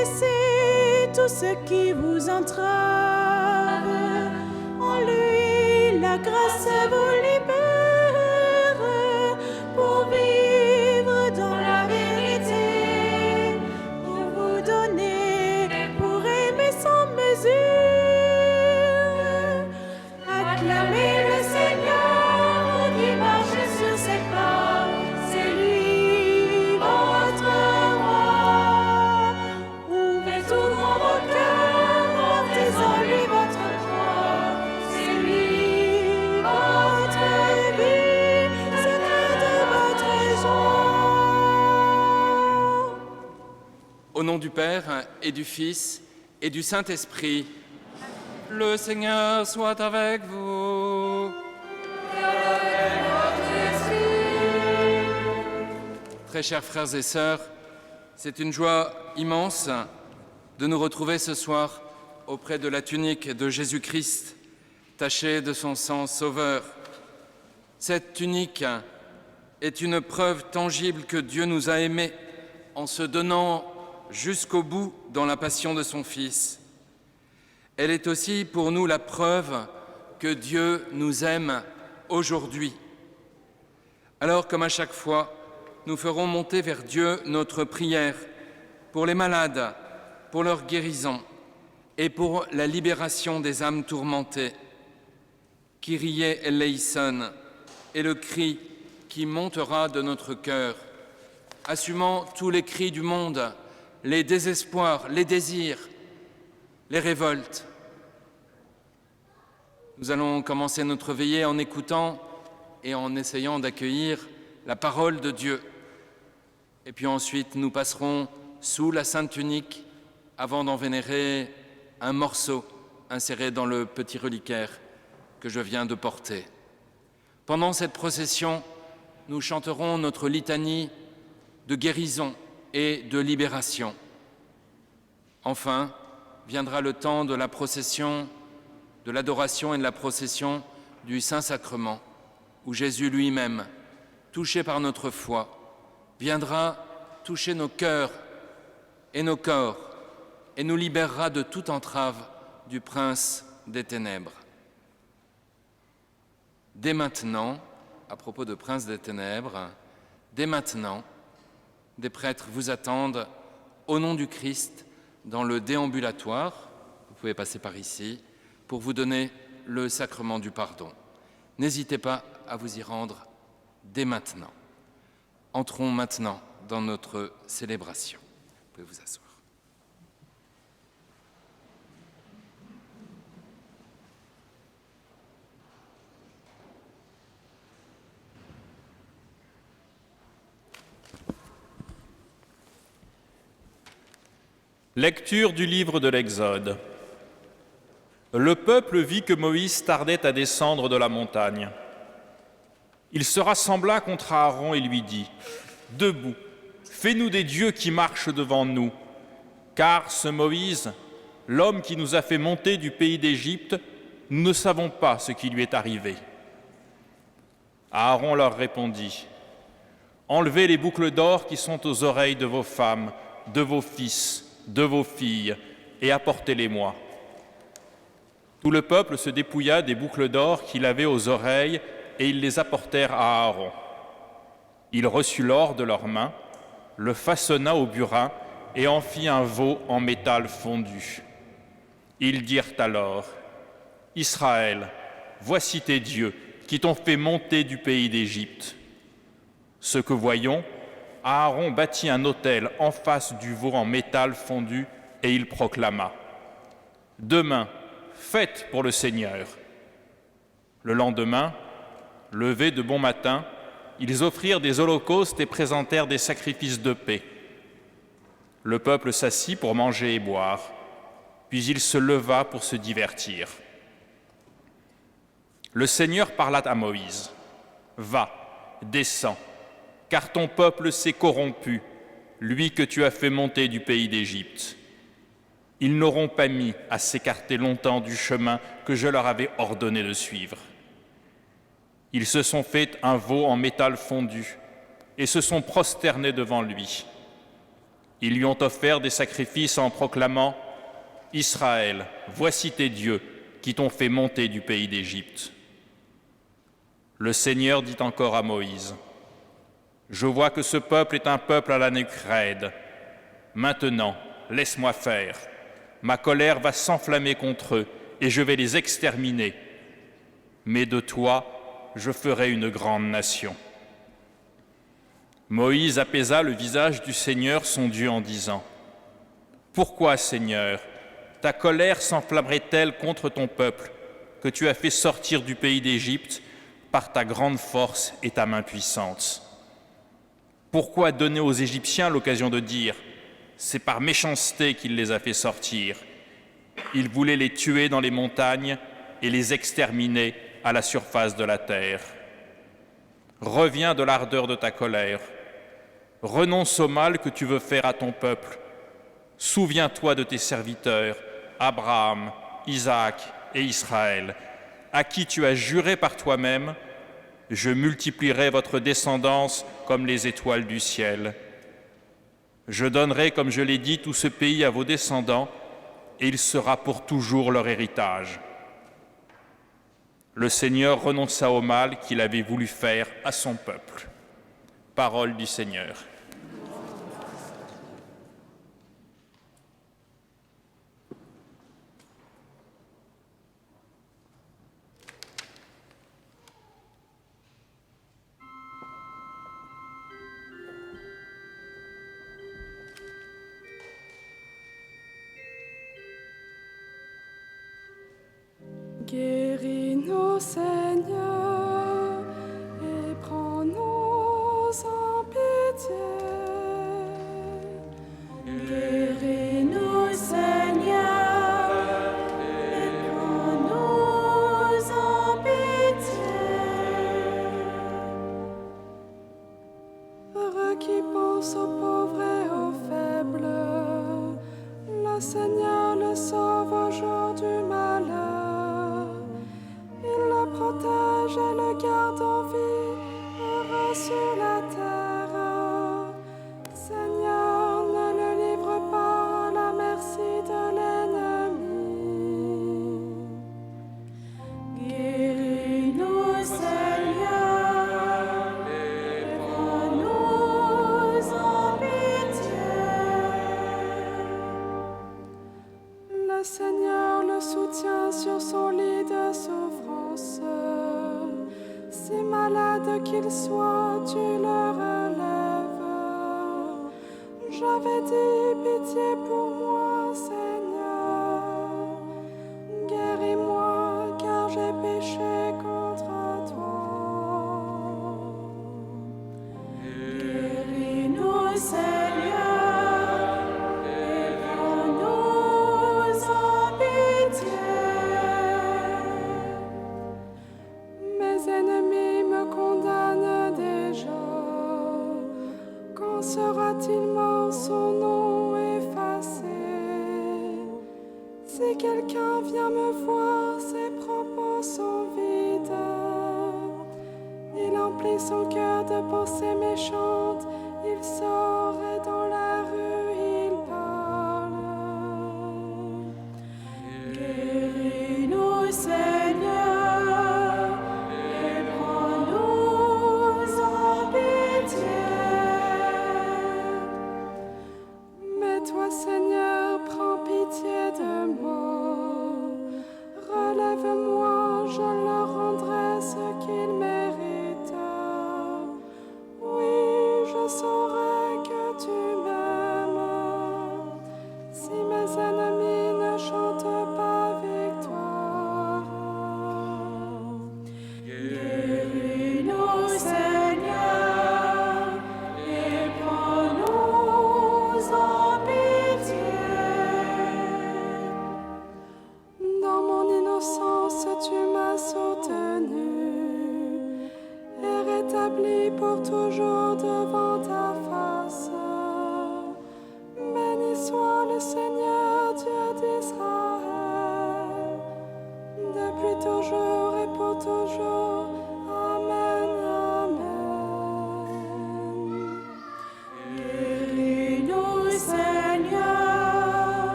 Laissez tout ce qui vous entrave. En lui, la grâce vous libère pour vivre dans la vérité, pour vous donner, pour aimer sans mesure. Acclamez le Seigneur qui marche sur ses pas, c'est lui votre roi. Ouvrez tout grand vos cœurs, portez en lui votre croix, c'est lui votre vie, secret de votre joie. Au nom du Père et du Fils et du Saint-Esprit, le Seigneur soit avec vous. Très chers frères et sœurs, c'est une joie immense de nous retrouver ce soir auprès de la tunique de Jésus-Christ, tachée de son sang sauveur. Cette tunique est une preuve tangible que Dieu nous a aimés en se donnant jusqu'au bout dans la passion de son Fils. Elle est aussi pour nous la preuve que Dieu nous aime aujourd'hui. Alors, comme à chaque fois, nous ferons monter vers Dieu notre prière pour les malades, pour leur guérison et pour la libération des âmes tourmentées. Kyrie eleison est le cri qui montera de notre cœur, assumant tous les cris du monde, les désespoirs, les désirs, les révoltes. Nous allons commencer notre veillée en écoutant et en essayant d'accueillir la parole de Dieu. Et puis ensuite, nous passerons sous la Sainte Tunique avant d'en vénérer un morceau inséré dans le petit reliquaire que je viens de porter. Pendant cette procession, nous chanterons notre litanie de guérison et de libération. Enfin, viendra le temps de la procession, de l'adoration et de la procession du Saint-Sacrement, où Jésus lui-même, touché par notre foi, viendra toucher nos cœurs et nos corps et nous libérera de toute entrave du prince des ténèbres. Dès maintenant, à propos de prince des ténèbres, dès maintenant, des prêtres vous attendent au nom du Christ dans le déambulatoire, vous pouvez passer par ici, pour vous donner le sacrement du pardon. N'hésitez pas à vous y rendre dès maintenant. Entrons maintenant dans notre célébration. Vous pouvez vous asseoir. Lecture du livre de l'Exode. Le peuple vit que Moïse tardait à descendre de la montagne. Il se rassembla contre Aaron et lui dit : « Debout, fais-nous des dieux qui marchent devant nous, car ce Moïse, l'homme qui nous a fait monter du pays d'Égypte, nous ne savons pas ce qui lui est arrivé. » Aaron leur répondit : « Enlevez les boucles d'or qui sont aux oreilles de vos femmes, de vos fils, de vos filles, et apportez-les-moi. » Tout le peuple se dépouilla des boucles d'or qu'il avait aux oreilles, et ils les apportèrent à Aaron. Il reçut l'or de leurs mains, le façonna au burin et en fit un veau en métal fondu. Ils dirent alors : « Israël, voici tes dieux qui t'ont fait monter du pays d'Égypte. » Ce que voyons, Aaron bâtit un autel en face du veau en métal fondu et il proclama : « Demain, fête pour le Seigneur. » Le lendemain, levés de bon matin, ils offrirent des holocaustes et présentèrent des sacrifices de paix. Le peuple s'assit pour manger et boire, puis il se leva pour se divertir. Le Seigneur parla à Moïse : « Va, descends, car ton peuple s'est corrompu, lui que tu as fait monter du pays d'Égypte. Ils n'auront pas mis à s'écarter longtemps du chemin que je leur avais ordonné de suivre. Ils se sont fait un veau en métal fondu et se sont prosternés devant lui. Ils lui ont offert des sacrifices en proclamant « Israël, voici tes dieux qui t'ont fait monter du pays d'Égypte. » Le Seigneur dit encore à Moïse « Je vois que ce peuple est un peuple à la nuque raide. Maintenant, laisse-moi faire. Ma colère va s'enflammer contre eux et je vais les exterminer. Mais de toi, je ferai une grande nation. » Moïse apaisa le visage du Seigneur son Dieu en disant « Pourquoi, Seigneur, ta colère s'enflammerait-elle contre ton peuple que tu as fait sortir du pays d'Égypte par ta grande force et ta main puissante? Pourquoi donner aux Égyptiens l'occasion de dire « C'est par méchanceté qu'il les a fait sortir. Il voulait les tuer dans les montagnes et les exterminer à la surface de la terre. Reviens de l'ardeur de ta colère. Renonce au mal que tu veux faire à ton peuple. Souviens-toi de tes serviteurs, Abraham, Isaac et Israël, à qui tu as juré par toi-même « Je multiplierai votre descendance comme les étoiles du ciel. Je donnerai, comme je l'ai dit, tout ce pays à vos descendants, et il sera pour toujours leur héritage. » Le Seigneur renonça au mal qu'il avait voulu faire à son peuple. Parole du Seigneur. Guéris-nous, Seigneur, et prends-nous en pitié. Guéris-nous, Seigneur, et prends-nous en pitié. Heureux qui pense aux pauvres et aux faibles, le Seigneur le sauve au jour du malheur. Il le protège et le garde en vie, heureux sur la terre. Seigneur, ne le livre pas à la merci de l'ennemi. Guéris-nous, Seigneur, et prends-nous en pitié. Le Seigneur le soutient sur son lit de souffrance. Si malade qu'il soit, tu le relèves. J'avais dit pitié pour moi, Seigneur. Guéris-moi, car j'ai péché contre toi. Guéris-nous, Seigneur, et prends-nous en pitié. Mes ennemis me condamnent déjà. Quand sera-t-il son nom effacé? Si quelqu'un vient me voir, ses propos sont vides. Il emplit son cœur de pensées méchantes. Il sort et dans la rue il parle. Guéris-nous, Seigneur, et prends-nous en pitié. Mais toi, Seigneur, prends pitié de moi. Relève-moi, je leur rendrai ce qu'ils méritent. Oui, je saurai que tu m'aimes. Si mes ennemis ne chantent pas victoire. Guéris-nous, Seigneur, et prends-nous en pitié.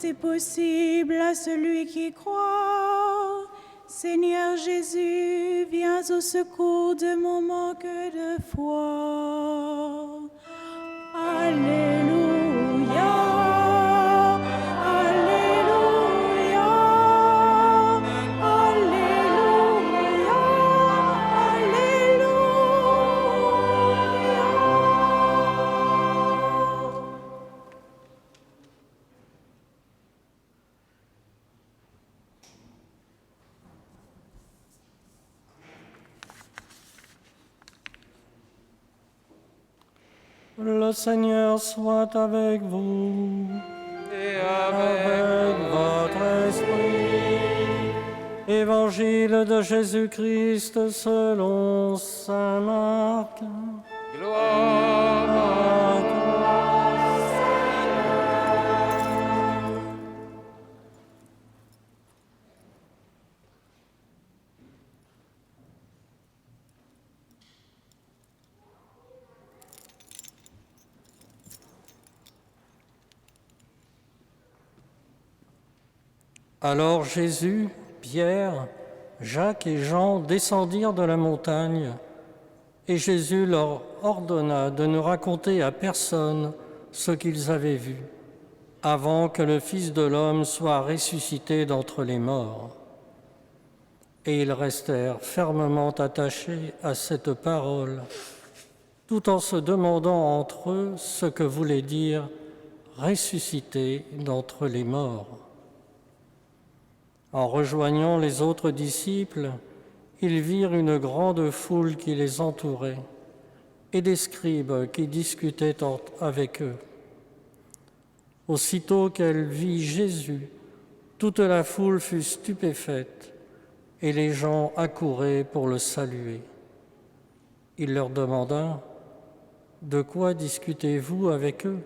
c'est possible à celui qui croit. Seigneur Jésus, viens au secours de mon manque de foi. Alléluia, Alléluia, Alléluia, Alléluia. Le Seigneur soit avec vous Et avec votre esprit. Évangile de Jésus-Christ selon saint Marc. gloire À Alors Jésus, Pierre, Jacques et Jean descendirent de la montagne, et Jésus leur ordonna de ne raconter à personne ce qu'ils avaient vu, avant que le Fils de l'homme soit ressuscité d'entre les morts. Et ils restèrent fermement attachés à cette parole, tout en se demandant entre eux ce que voulait dire « ressuscité d'entre les morts ». En rejoignant les autres disciples, ils virent une grande foule qui les entourait et des scribes qui discutaient avec eux. Aussitôt qu'elle vit Jésus, toute la foule fut stupéfaite et les gens accouraient pour le saluer. Il leur demanda « De quoi discutez-vous avec eux ?»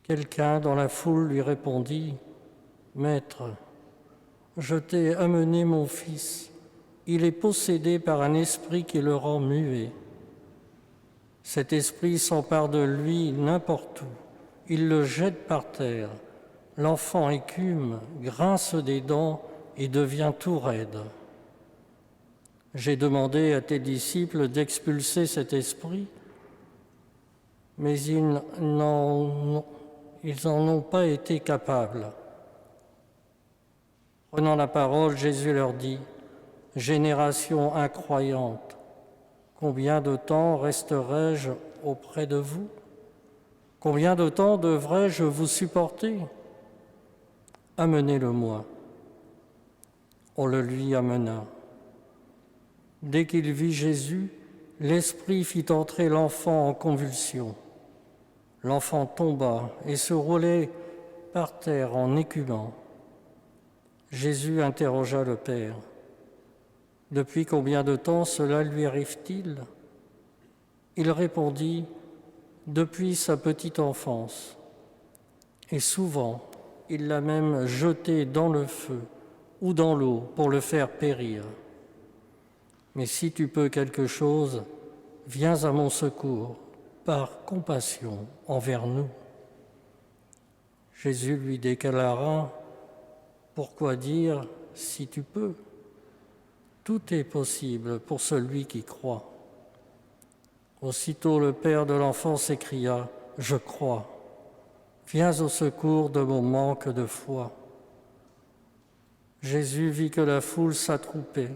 Quelqu'un dans la foule lui répondit « Maître, je t'ai amené mon fils. Il est possédé par un esprit qui le rend muet. Cet esprit s'empare de lui n'importe où. Il le jette par terre. L'enfant écume, grince des dents et devient tout raide. J'ai demandé à tes disciples d'expulser cet esprit, mais ils n'en ont pas été capables. Prenant la parole, Jésus leur dit « Génération incroyante, combien de temps resterai-je auprès de vous? Combien de temps devrais-je vous supporter? Amenez-le-moi. » On le lui amena. Dès qu'il vit Jésus, l'Esprit fit entrer l'enfant en convulsion. L'enfant tomba et se roulait par terre en écumant. Jésus interrogea le Père. « Depuis combien de temps cela lui arrive-t-il » Il répondit « Depuis sa petite enfance. Et souvent, il l'a même jeté dans le feu ou dans l'eau pour le faire périr. Mais si tu peux quelque chose, viens à mon secours, par compassion envers nous. » Jésus lui déclara « Pourquoi dire « si tu peux » Tout est possible pour celui qui croit. » Aussitôt le père de l'enfant s'écria « Je crois, viens au secours de mon manque de foi. » Jésus vit que la foule s'attroupait.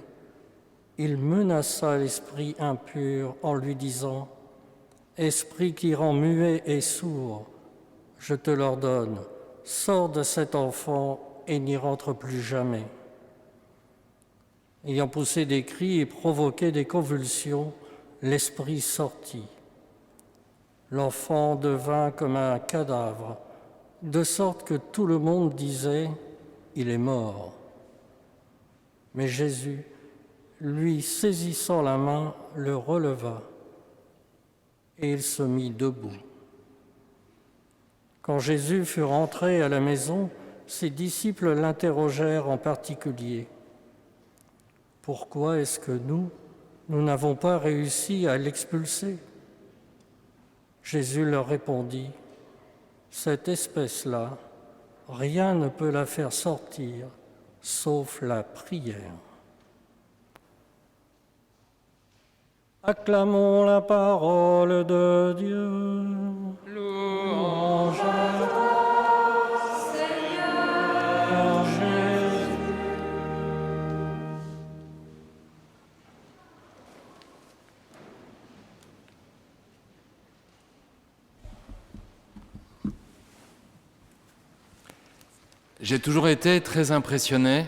Il menaça l'esprit impur en lui disant « Esprit qui rend muet et sourd, je te l'ordonne, sors de cet enfant et n'y rentre plus jamais. » Ayant poussé des cris et provoqué des convulsions, l'esprit sortit. L'enfant devint comme un cadavre, de sorte que tout le monde disait « Il est mort ». Mais Jésus, lui saisissant la main, le releva, et il se mit debout. Quand Jésus fut rentré à la maison, ses disciples l'interrogèrent en particulier. « Pourquoi est-ce que nous n'avons pas réussi à l'expulser ?» Jésus leur répondit, « Cette espèce-là rien ne peut la faire sortir, sauf la prière. Acclamons la parole de Dieu. Louange à toi, Seigneur Jésus. J'ai toujours été très impressionné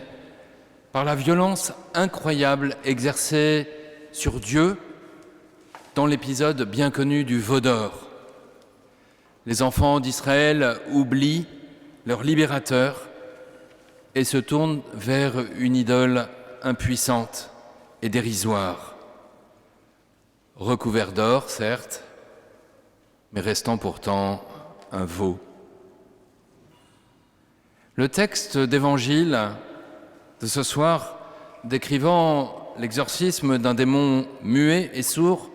par la violence incroyable exercée sur Dieu dans l'épisode bien connu du veau d'or. Les enfants d'Israël oublient leur libérateur et se tournent vers une idole impuissante et dérisoire, recouvert d'or, certes, mais restant pourtant un veau. Le texte d'évangile de ce soir, décrivant l'exorcisme d'un démon muet et sourd,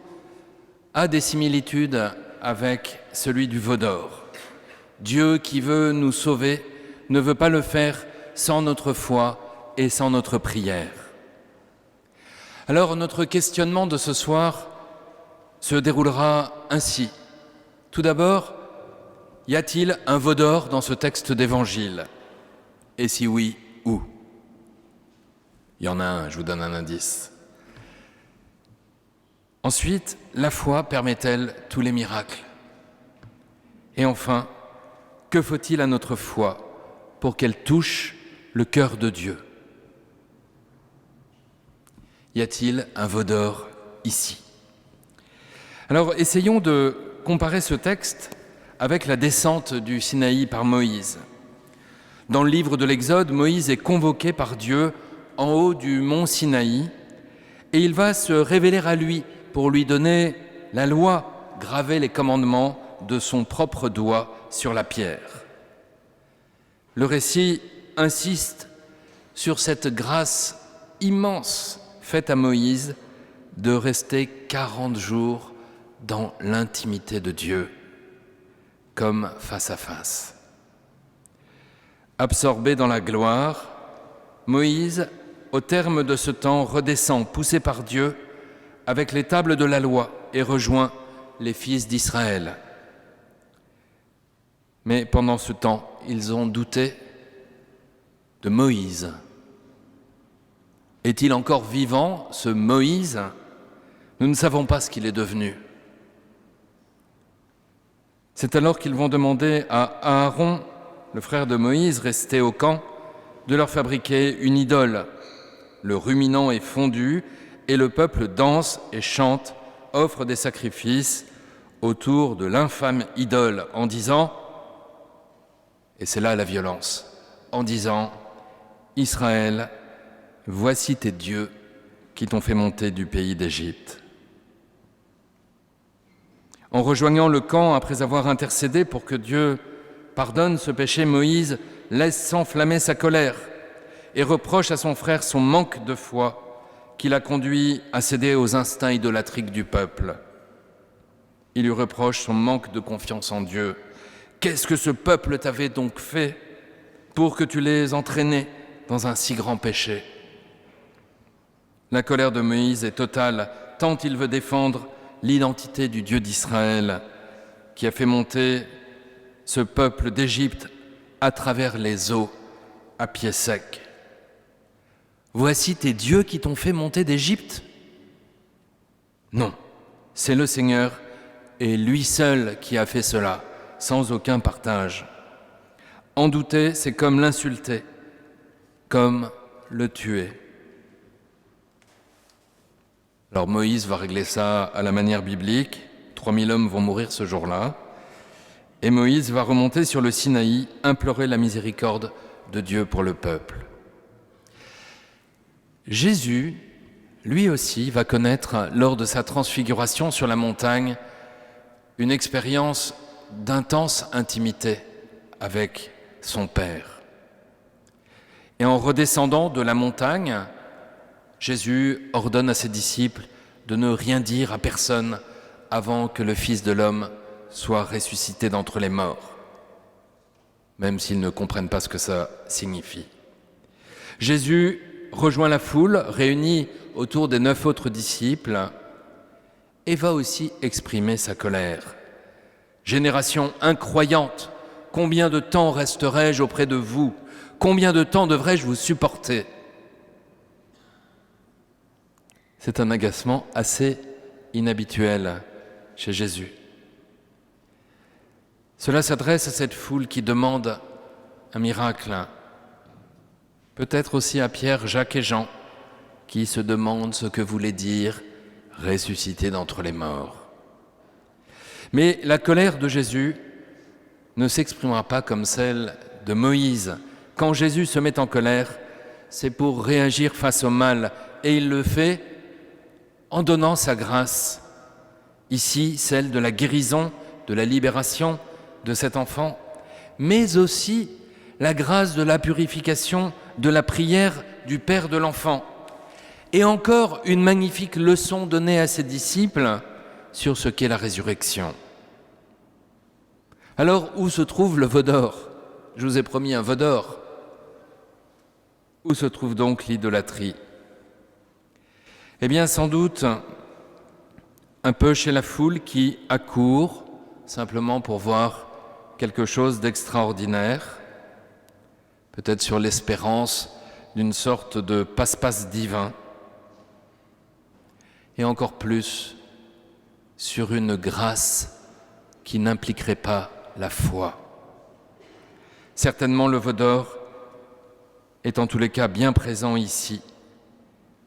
a des similitudes avec celui du veau d'or. Dieu qui veut nous sauver ne veut pas le faire sans notre foi et sans notre prière. Alors notre questionnement de ce soir se déroulera ainsi. Tout d'abord, y a-t-il un veau d'or dans ce texte d'évangile ? Et si oui, où ? Il y en a un, je vous donne un indice. Ensuite, la foi permet-elle tous les miracles ? Et enfin, que faut-il à notre foi pour qu'elle touche le cœur de Dieu ? Y a-t-il un veau d'or ici ? Alors, essayons de comparer ce texte avec la descente du Sinaï par Moïse. Dans le livre de l'Exode, Moïse est convoqué par Dieu en haut du mont Sinaï et il va se révéler à lui pour lui donner la loi, graver les commandements de son propre doigt sur la pierre. Le récit insiste sur cette grâce immense faite à Moïse de rester 40 jours dans l'intimité de Dieu, comme face à face. Absorbé dans la gloire, Moïse, au terme de ce temps, redescend, poussé par Dieu, avec les tables de la loi et rejoint les fils d'Israël. Mais pendant ce temps, ils ont douté de Moïse. Est-il encore vivant, ce Moïse ? Nous ne savons pas ce qu'il est devenu. C'est alors qu'ils vont demander à Aaron, le frère de Moïse, resté au camp, de leur fabriquer une idole. Le ruminant est fondu et le peuple danse et chante, offre des sacrifices autour de l'infâme idole en disant, et c'est là la violence, en disant « Israël, voici tes dieux qui t'ont fait monter du pays d'Égypte. » En rejoignant le camp après avoir intercédé pour que Dieu pardonne ce péché, Moïse laisse s'enflammer sa colère et reproche à son frère son manque de foi qui l'a conduit à céder aux instincts idolâtriques du peuple. Il lui reproche son manque de confiance en Dieu. Qu'est-ce que ce peuple t'avait donc fait pour que tu les entraînais dans un si grand péché ? La colère de Moïse est totale, tant il veut défendre l'identité du Dieu d'Israël qui a fait monter ce peuple d'Égypte à travers les eaux à pied sec. Voici tes dieux qui t'ont fait monter d'Égypte ? Non, c'est le Seigneur et lui seul qui a fait cela, sans aucun partage. En douter, c'est comme l'insulter, comme le tuer. Alors Moïse va régler ça à la manière biblique. 3000 hommes vont mourir ce jour-là. Et Moïse va remonter sur le Sinaï, implorer la miséricorde de Dieu pour le peuple. Jésus, lui aussi, va connaître, lors de sa transfiguration sur la montagne, une expérience d'intense intimité avec son Père. Et en redescendant de la montagne, Jésus ordonne à ses disciples de ne rien dire à personne avant que le Fils de l'homme soit ressuscité d'entre les morts. même s'ils ne comprennent pas ce que ça signifie. Jésus rejoint la foule réunie autour des 9 autres disciples et va aussi exprimer sa colère. « Génération incroyante, combien de temps resterai-je auprès de vous ? Combien de temps devrais-je vous supporter ?» C'est un agacement assez inhabituel chez Jésus. Cela s'adresse à cette foule qui demande un miracle, peut-être aussi à Pierre, Jacques et Jean, qui se demandent ce que voulait dire « ressusciter d'entre les morts ». Mais la colère de Jésus ne s'exprimera pas comme celle de Moïse. Quand Jésus se met en colère, c'est pour réagir face au mal, et il le fait en donnant sa grâce. Ici, celle de la guérison, de la libération de cet enfant, mais aussi la grâce de la purification, de la prière du Père de l'enfant. Et encore une magnifique leçon donnée à ses disciples sur ce qu'est la résurrection. Alors, où se trouve le veau d'or ? Je vous ai promis un veau d'or. Où se trouve donc l'idolâtrie ? Eh bien, sans doute, un peu chez la foule qui accourt simplement pour voir quelque chose d'extraordinaire, peut-être sur l'espérance d'une sorte de passe-passe divin, et encore plus sur une grâce qui n'impliquerait pas la foi. Certainement le veau d'or est en tous les cas bien présent ici,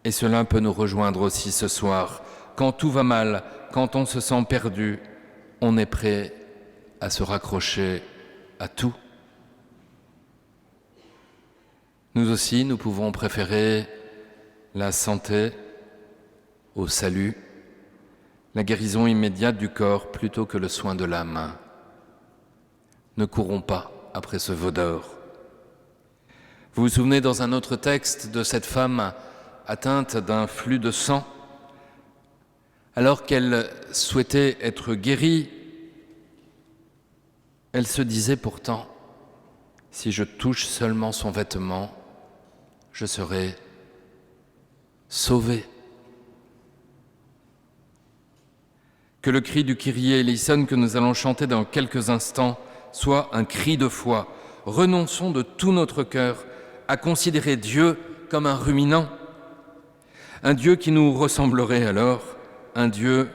et cela peut nous rejoindre aussi ce soir. Quand tout va mal, quand on se sent perdu, on est prêt à se raccrocher à tout. Nous aussi, nous pouvons préférer la santé au salut, la guérison immédiate du corps plutôt que le soin de l'âme. Ne courons pas après ce veau d'or. Vous vous souvenez dans un autre texte de cette femme atteinte d'un flux de sang, alors qu'elle souhaitait être guérie, elle se disait pourtant, si je touche seulement son vêtement, je serai sauvée. Que le cri du Kyrie eleison que nous allons chanter dans quelques instants soit un cri de foi. Renonçons de tout notre cœur à considérer Dieu comme un ruminant, un Dieu qui nous ressemblerait alors, un Dieu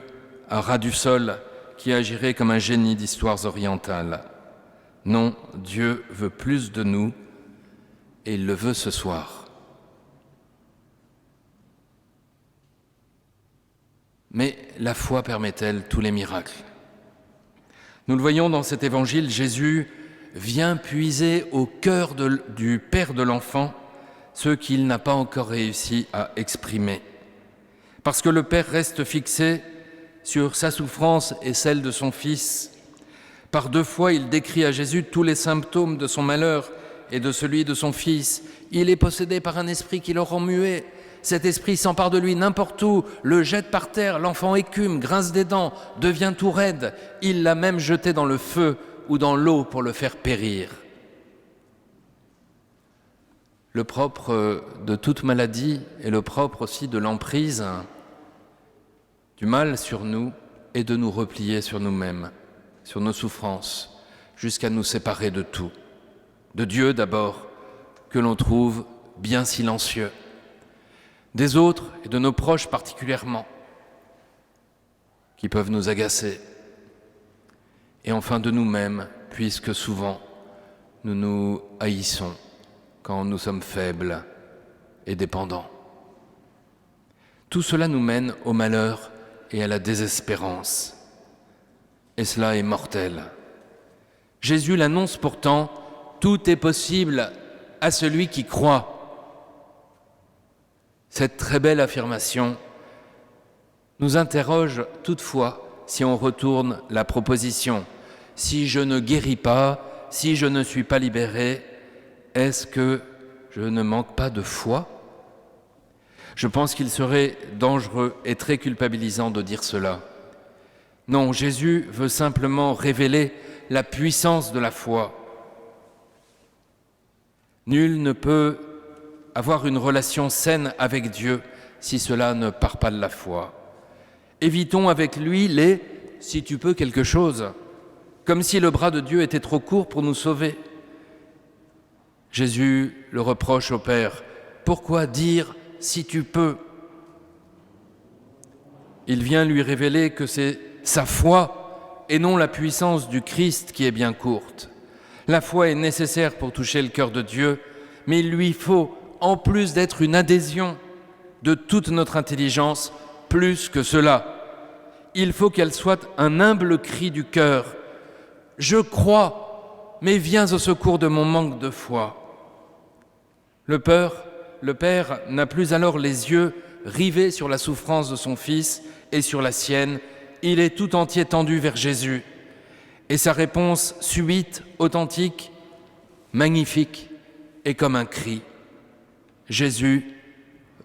à ras du sol qui agirait comme un génie d'histoires orientales. Non, Dieu veut plus de nous et il le veut ce soir. Mais la foi permet-elle tous les miracles ? Nous le voyons dans cet évangile, Jésus vient puiser au cœur du Père de l'enfant ce qu'il n'a pas encore réussi à exprimer. Parce que le Père reste fixé sur sa souffrance et celle de son Fils. Par 2 fois, il décrit à Jésus tous les symptômes de son malheur et de celui de son Fils. Il est possédé par un esprit qui le rend muet. Cet esprit s'empare de lui n'importe où, le jette par terre, l'enfant écume, grince des dents, devient tout raide. Il l'a même jeté dans le feu ou dans l'eau pour le faire périr. Le propre de toute maladie et le propre aussi de l'emprise du mal sur nous est de nous replier sur nous-mêmes, sur nos souffrances, jusqu'à nous séparer de tout. De Dieu d'abord, que l'on trouve bien silencieux, des autres et de nos proches particulièrement, qui peuvent nous agacer, et enfin de nous-mêmes, puisque souvent nous nous haïssons quand nous sommes faibles et dépendants. Tout cela nous mène au malheur et à la désespérance, et cela est mortel. Jésus l'annonce pourtant, tout est possible à celui qui croit. Cette très belle affirmation nous interroge toutefois si on retourne la proposition. Si je ne guéris pas, si je ne suis pas libéré, est-ce que je ne manque pas de foi ? Je pense qu'il serait dangereux et très culpabilisant de dire cela. Non, Jésus veut simplement révéler la puissance de la foi. Nul ne peut avoir une relation saine avec Dieu si cela ne part pas de la foi. Évitons avec lui les « si tu peux quelque chose », comme si le bras de Dieu était trop court pour nous sauver. Jésus le reproche au Père. Pourquoi dire « si tu peux » ? Il vient lui révéler que c'est sa foi et non la puissance du Christ qui est bien courte. La foi est nécessaire pour toucher le cœur de Dieu, mais il lui faut, en plus d'être une adhésion de toute notre intelligence, plus que cela. Il faut qu'elle soit un humble cri du cœur. Je crois, mais viens au secours de mon manque de foi. Le Père n'a plus alors les yeux rivés sur la souffrance de son Fils et sur la sienne. Il est tout entier tendu vers Jésus. Et sa réponse subite, authentique, magnifique, est comme un cri. Jésus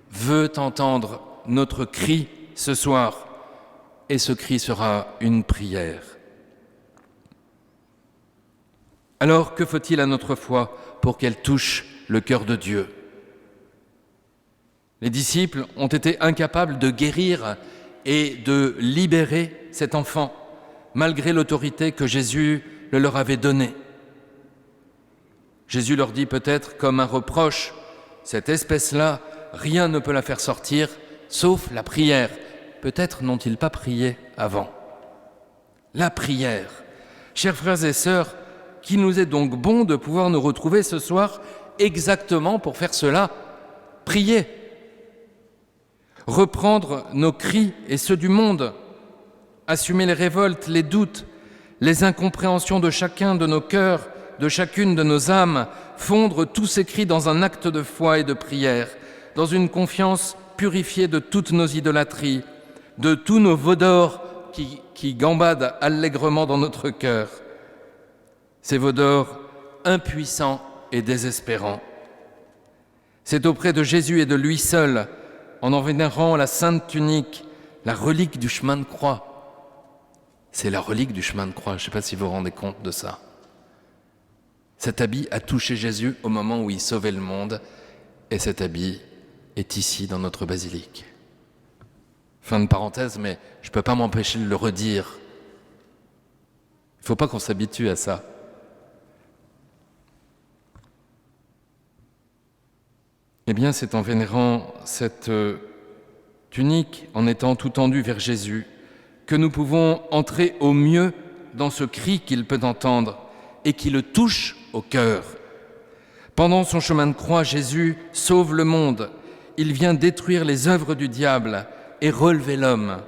veut entendre notre cri ce soir, et ce cri sera une prière. Alors, que faut-il à notre foi pour qu'elle touche le cœur de Dieu ? Les disciples ont été incapables de guérir et de libérer cet enfant, malgré l'autorité que Jésus le leur avait donnée. Jésus leur dit peut-être comme un reproche, cette espèce-là, rien ne peut la faire sortir, sauf la prière. Peut-être n'ont-ils pas prié avant. La prière. Chers frères et sœurs, qu'il nous est donc bon de pouvoir nous retrouver ce soir exactement pour faire cela, prier. Reprendre nos cris et ceux du monde, assumer les révoltes, les doutes, les incompréhensions de chacun de nos cœurs, de chacune de nos âmes, fondre tous ces cris dans un acte de foi et de prière, dans une confiance purifiée de toutes nos idolâtries, de tous nos veaux d'or qui gambadent allègrement dans notre cœur. Ces veaux d'or impuissants et désespérants. C'est auprès de Jésus et de lui seul, en vénérant la sainte tunique, la relique du chemin de croix. C'est la relique du chemin de croix, je ne sais pas si vous vous rendez compte de ça. Cet habit a touché Jésus au moment où il sauvait le monde, et cet habit est ici dans notre basilique. Fin de parenthèse, mais je ne peux pas m'empêcher de le redire. Il ne faut pas qu'on s'habitue à ça. Eh bien, c'est en vénérant cette tunique, en étant tout tendu vers Jésus, que nous pouvons entrer au mieux dans ce cri qu'il peut entendre et qui le touche au cœur. Pendant son chemin de croix, Jésus sauve le monde. Il vient détruire les œuvres du diable et relever l'homme.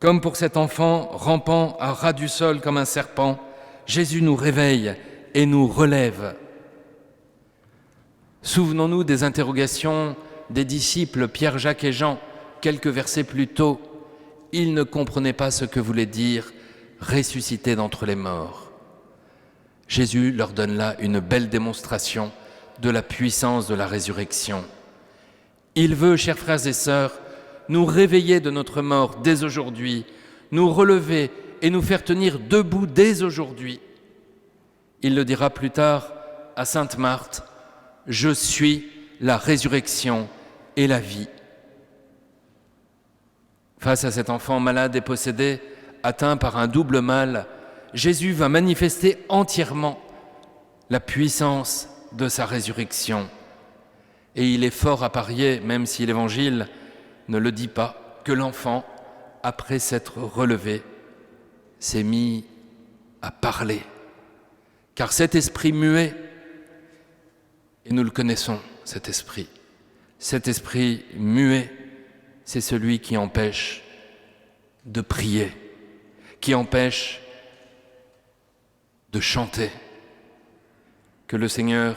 Comme pour cet enfant rampant à ras du sol comme un serpent, Jésus nous réveille et nous relève. Souvenons-nous des interrogations des disciples Pierre, Jacques et Jean, quelques versets plus tôt. Ils ne comprenaient pas ce que voulait dire « ressusciter d'entre les morts ». Jésus leur donne là une belle démonstration de la puissance de la résurrection. Il veut, chers frères et sœurs, nous réveiller de notre mort dès aujourd'hui, nous relever et nous faire tenir debout dès aujourd'hui. Il le dira plus tard à Sainte Marthe, « Je suis la résurrection et la vie ». Face à cet enfant malade et possédé, atteint par un double mal, Jésus va manifester entièrement la puissance de sa résurrection. Et il est fort à parier, même si l'Évangile ne le dit pas, que l'enfant, après s'être relevé, s'est mis à parler. Car cet esprit muet, et nous le connaissons, cet esprit muet, c'est celui qui empêche de prier, qui empêche de chanter. Que le Seigneur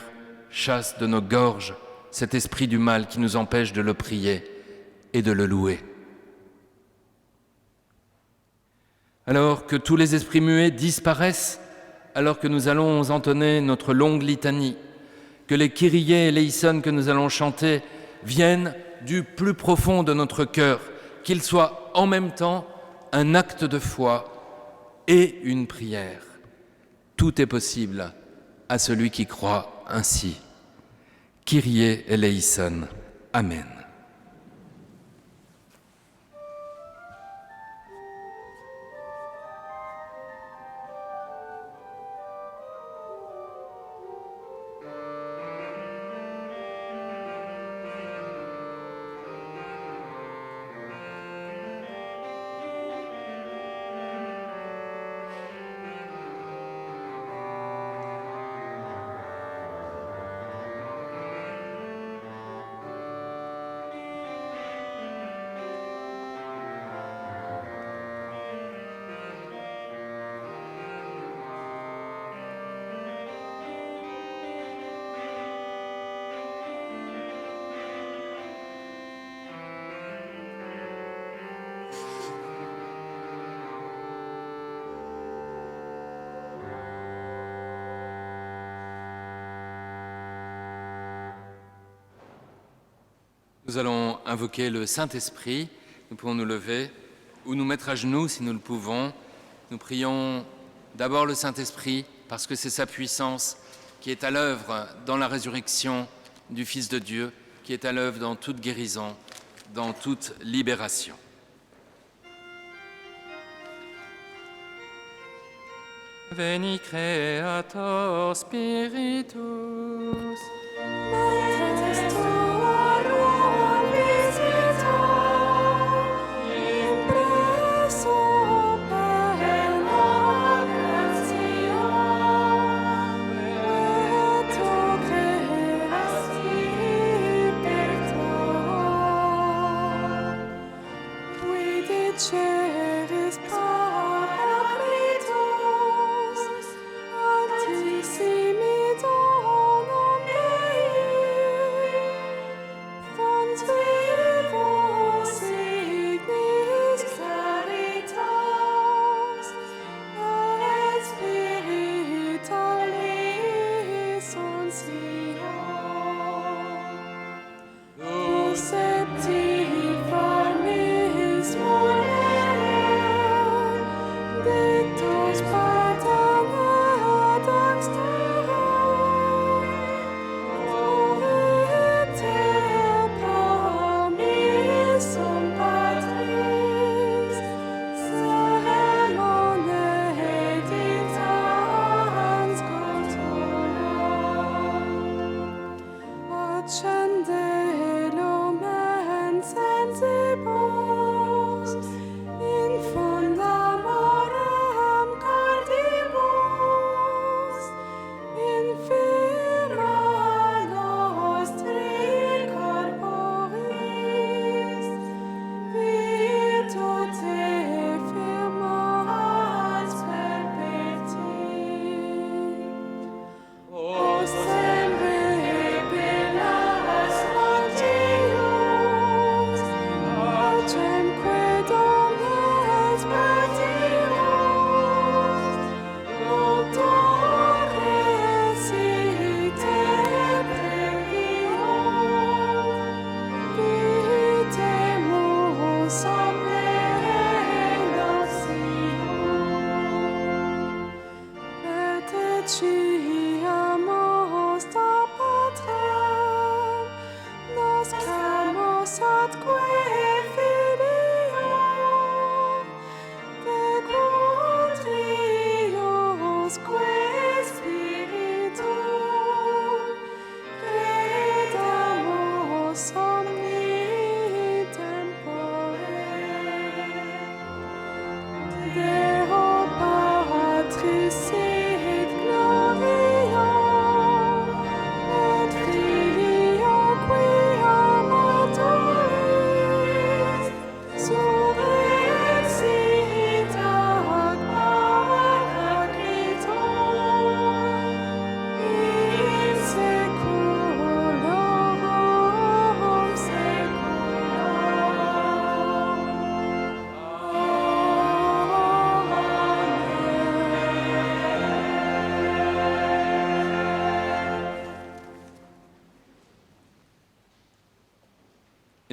chasse de nos gorges cet esprit du mal qui nous empêche de le prier et de le louer. Alors que tous les esprits muets disparaissent, alors que nous allons entonner notre longue litanie, que les kyriés et léison que nous allons chanter viennent du plus profond de notre cœur, qu'ils soient en même temps un acte de foi et une prière. Tout est possible à celui qui croit ainsi. Kyrie eleison. Amen. Nous allons invoquer le Saint-Esprit. Nous pouvons nous lever ou nous mettre à genoux si nous le pouvons. Nous prions d'abord le Saint-Esprit parce que c'est sa puissance qui est à l'œuvre dans la résurrection du Fils de Dieu, qui est à l'œuvre dans toute guérison, dans toute libération. Veni Creator Spiritus.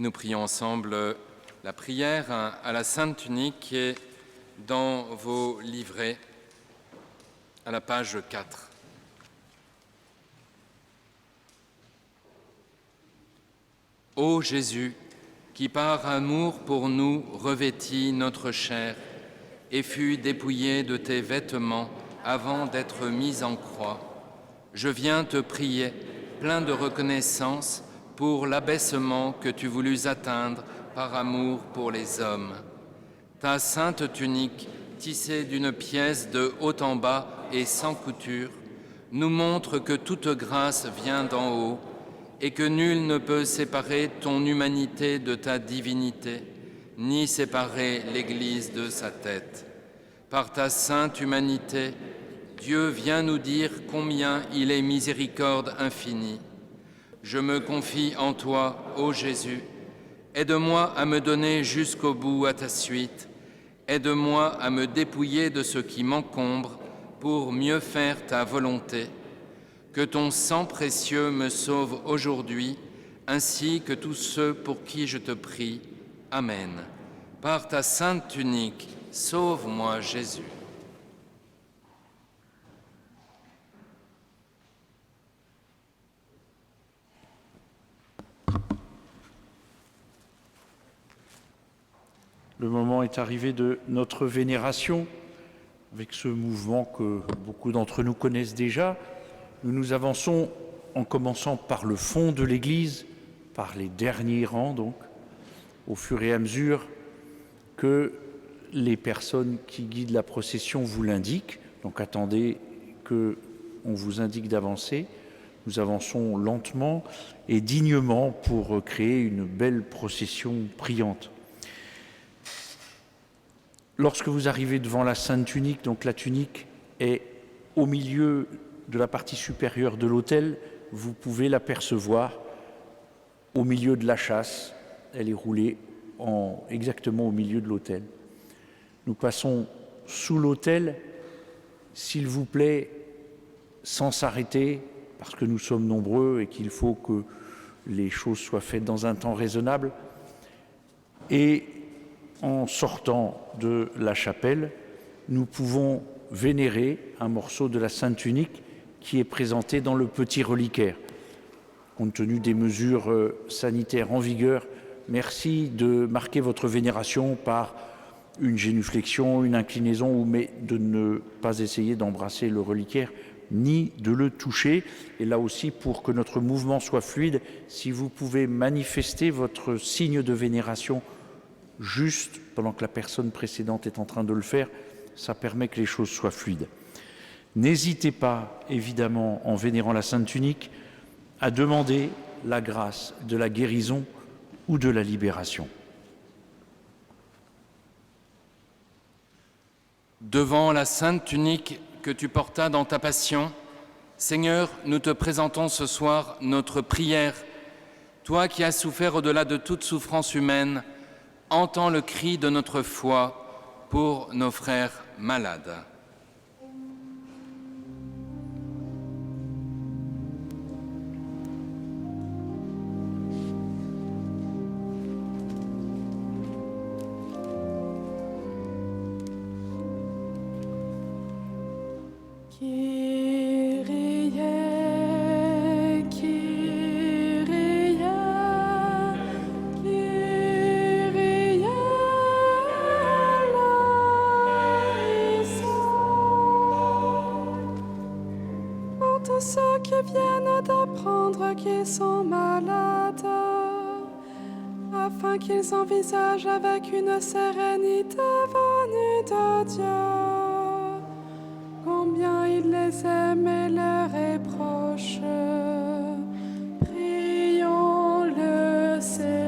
Et nous prions ensemble la prière à la Sainte Tunique qui est dans vos livrets à la page 4. Ô Jésus, qui par amour pour nous revêtis notre chair et fut dépouillé de tes vêtements avant d'être mis en croix, je viens te prier, plein de reconnaissance, pour l'abaissement que tu voulus atteindre par amour pour les hommes. Ta sainte tunique, tissée d'une pièce de haut en bas et sans couture, nous montre que toute grâce vient d'en haut et que nul ne peut séparer ton humanité de ta divinité, ni séparer l'Église de sa tête. Par ta sainte humanité, Dieu vient nous dire combien il est miséricorde infinie. Je me confie en toi, ô Jésus. Aide-moi à me donner jusqu'au bout à ta suite. Aide-moi à me dépouiller de ce qui m'encombre pour mieux faire ta volonté. Que ton sang précieux me sauve aujourd'hui, ainsi que tous ceux pour qui je te prie. Amen. Par ta sainte tunique, sauve-moi, Jésus. Le moment est arrivé de notre vénération, avec ce mouvement que beaucoup d'entre nous connaissent déjà. Nous avançons en commençant par le fond de l'Église, par les derniers rangs donc, au fur et à mesure que les personnes qui guident la procession vous l'indiquent. Donc attendez qu'on vous indique d'avancer. Nous avançons lentement et dignement pour créer une belle procession priante. Lorsque vous arrivez devant la Sainte Tunique, donc la tunique est au milieu de la partie supérieure de l'autel, vous pouvez l'apercevoir au milieu de la châsse. Elle est roulée exactement au milieu de l'autel. Nous passons sous l'autel, s'il vous plaît, sans s'arrêter, parce que nous sommes nombreux et qu'il faut que les choses soient faites dans un temps raisonnable. Et en sortant de la chapelle, nous pouvons vénérer un morceau de la Sainte Tunique qui est présenté dans le petit reliquaire. Compte tenu des mesures sanitaires en vigueur, merci de marquer votre vénération par une génuflexion, une inclinaison, mais de ne pas essayer d'embrasser le reliquaire ni de le toucher. Et là aussi, pour que notre mouvement soit fluide, si vous pouvez manifester votre signe de vénération juste pendant que la personne précédente est en train de le faire, ça permet que les choses soient fluides. N'hésitez pas, évidemment, en vénérant la Sainte Tunique, à demander la grâce de la guérison ou de la libération. Devant la Sainte Tunique que tu portas dans ta passion, Seigneur, nous te présentons ce soir notre prière. Toi qui as souffert au-delà de toute souffrance humaine, entends le cri de notre foi pour nos frères malades. Ceux qui viennent d'apprendre qu'ils sont malades, afin qu'ils envisagent avec une sérénité venue de Dieu combien il les aime et leur est proche. Prions le Seigneur.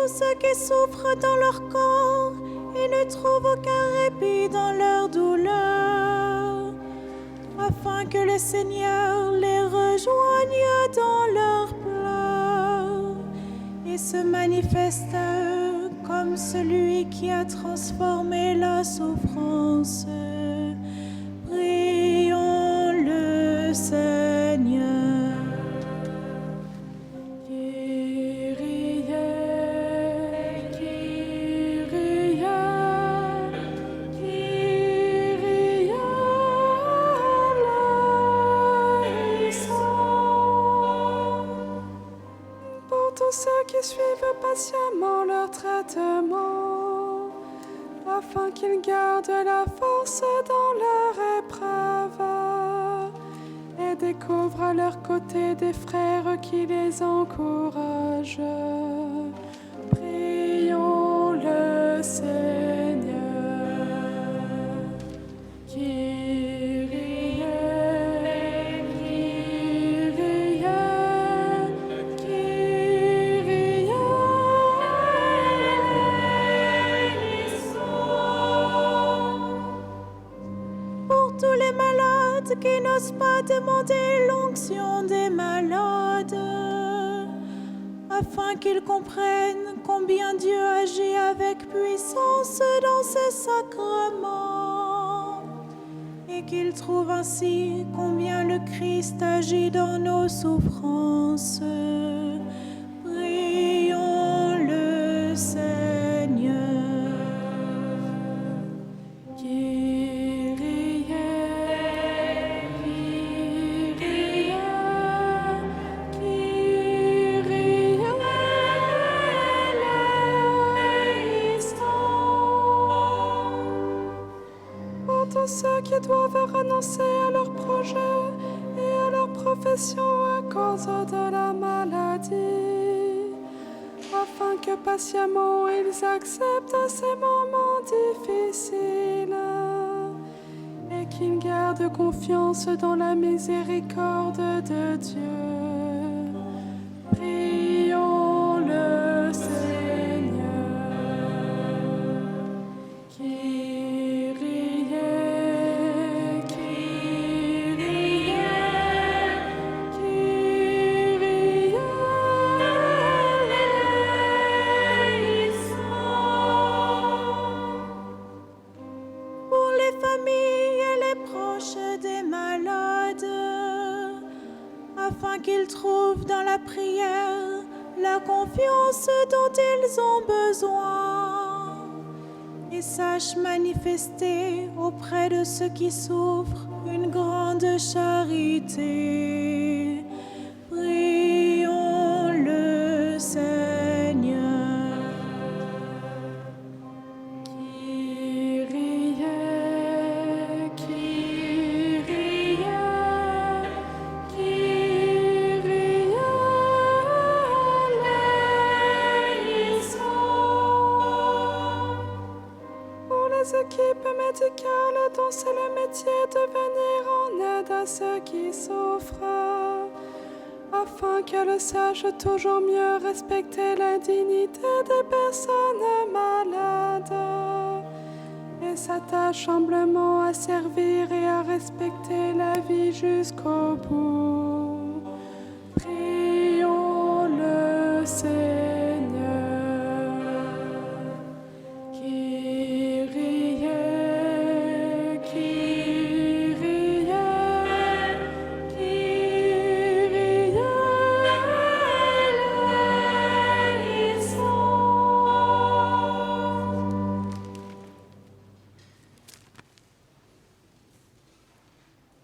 Ceux qui souffrent dans leur corps et ne trouvent aucun répit dans leur douleur, afin que le Seigneur les rejoigne dans leurs pleurs et se manifeste à eux comme celui qui a transformé la souffrance. Prions le Seigneur. traitements, afin qu'ils gardent la force dans leur épreuve et découvrent à leur côté des frères qui les encouragent. Prions le Seigneur. Kyrie, Kyrie, Kyrie eleison. Pour tous les malades qui n'osent pas demander l'onction des malades, afin qu'ils comprennent combien Dieu agit avec puissance dans ses sacrements, et qu'ils trouvent ainsi combien le Christ agit dans nos souffrances. Prions le Seigneur. Kyrie, Kyrie, Kyrie eleison. Pour tous ceux qui doivent renoncer à leurs projets et à leur profession à cause de la maladie, afin que patiemment ils acceptent ces moments difficiles et qu'ils gardent confiance dans la miséricorde de Dieu. Prions le Seigneur. Kyrie, Kyrie, Kyrie eleison. Pour les familles et les proches des malades, afin qu'ils trouvent dans la prière la confiance dont ils ont besoin et sachent manifester auprès de ceux qui souffrent une grande charité. Prions le Seigneur. Kyrie, Kyrie, Kyrie eleison. Pour les équipes médicales dont c'est le métier de venir en aide à ceux qui souffrent, afin qu'elles sachent toujours mieux respecter la dignité des personnes malades et s'attachent humblement à servir et à respecter la vie jusqu'au bout. Prions le Seigneur. Kyrie, Kyrie, Kyrie eleison.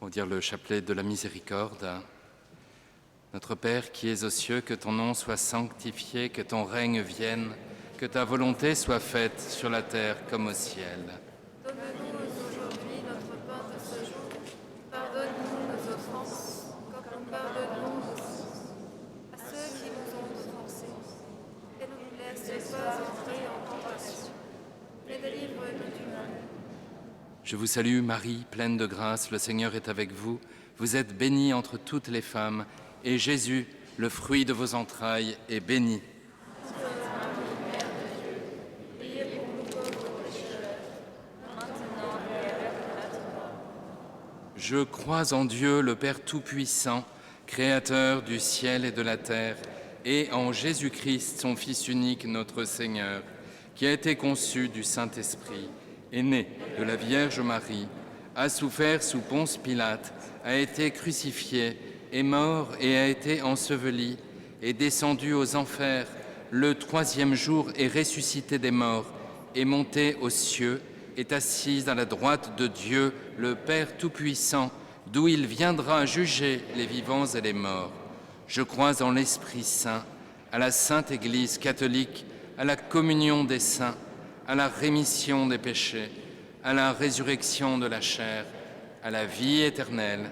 On va dire le chapelet de la miséricorde. Notre Père qui es aux cieux, que ton nom soit sanctifié, que ton règne vienne, que ta volonté soit faite sur la terre comme au ciel. Donne-nous aujourd'hui notre pain de ce jour. Pardonne-nous nos offenses, comme nous pardonnons aussi à ceux qui nous ont offensés. Et ne nous laisse pas entrer en tentation, mais délivre-nous du mal. Je vous salue Marie, pleine de grâce, le Seigneur est avec vous. Vous êtes bénie entre toutes les femmes, et Jésus, le fruit de vos entrailles, est béni. Je crois en Dieu, le Père Tout-Puissant, Créateur du ciel et de la terre, et en Jésus-Christ, son Fils unique, notre Seigneur, qui a été conçu du Saint-Esprit, est né de la Vierge Marie, a souffert sous Ponce Pilate, a été crucifié, est mort et a été enseveli, est descendu aux enfers, le troisième jour est ressuscité des morts, est monté aux cieux, est assis à la droite de Dieu, le Père Tout-Puissant, d'où il viendra juger les vivants et les morts. Je crois en l'Esprit Saint, à la Sainte Église catholique, à la communion des saints, à la rémission des péchés, à la résurrection de la chair, à la vie éternelle.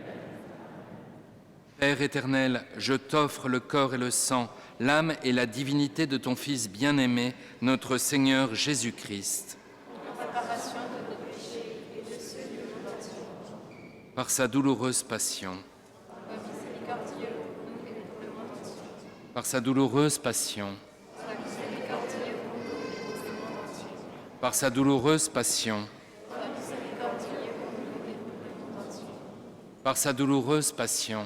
Père éternel, je t'offre le corps et le sang, l'âme et la divinité de ton Fils bien-aimé, notre Seigneur Jésus-Christ. Par sa douloureuse passion. Par sa douloureuse passion. Par sa douloureuse passion. Par sa douloureuse passion.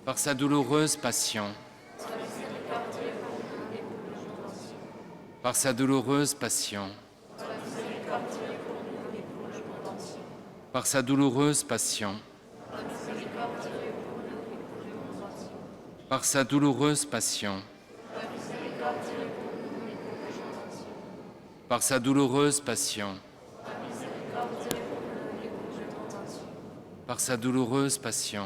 Par sa douloureuse passion. Par sa douloureuse passion. Par sa douloureuse passion. Par sa douloureuse passion. Par sa douloureuse passion. Par sa douloureuse passion.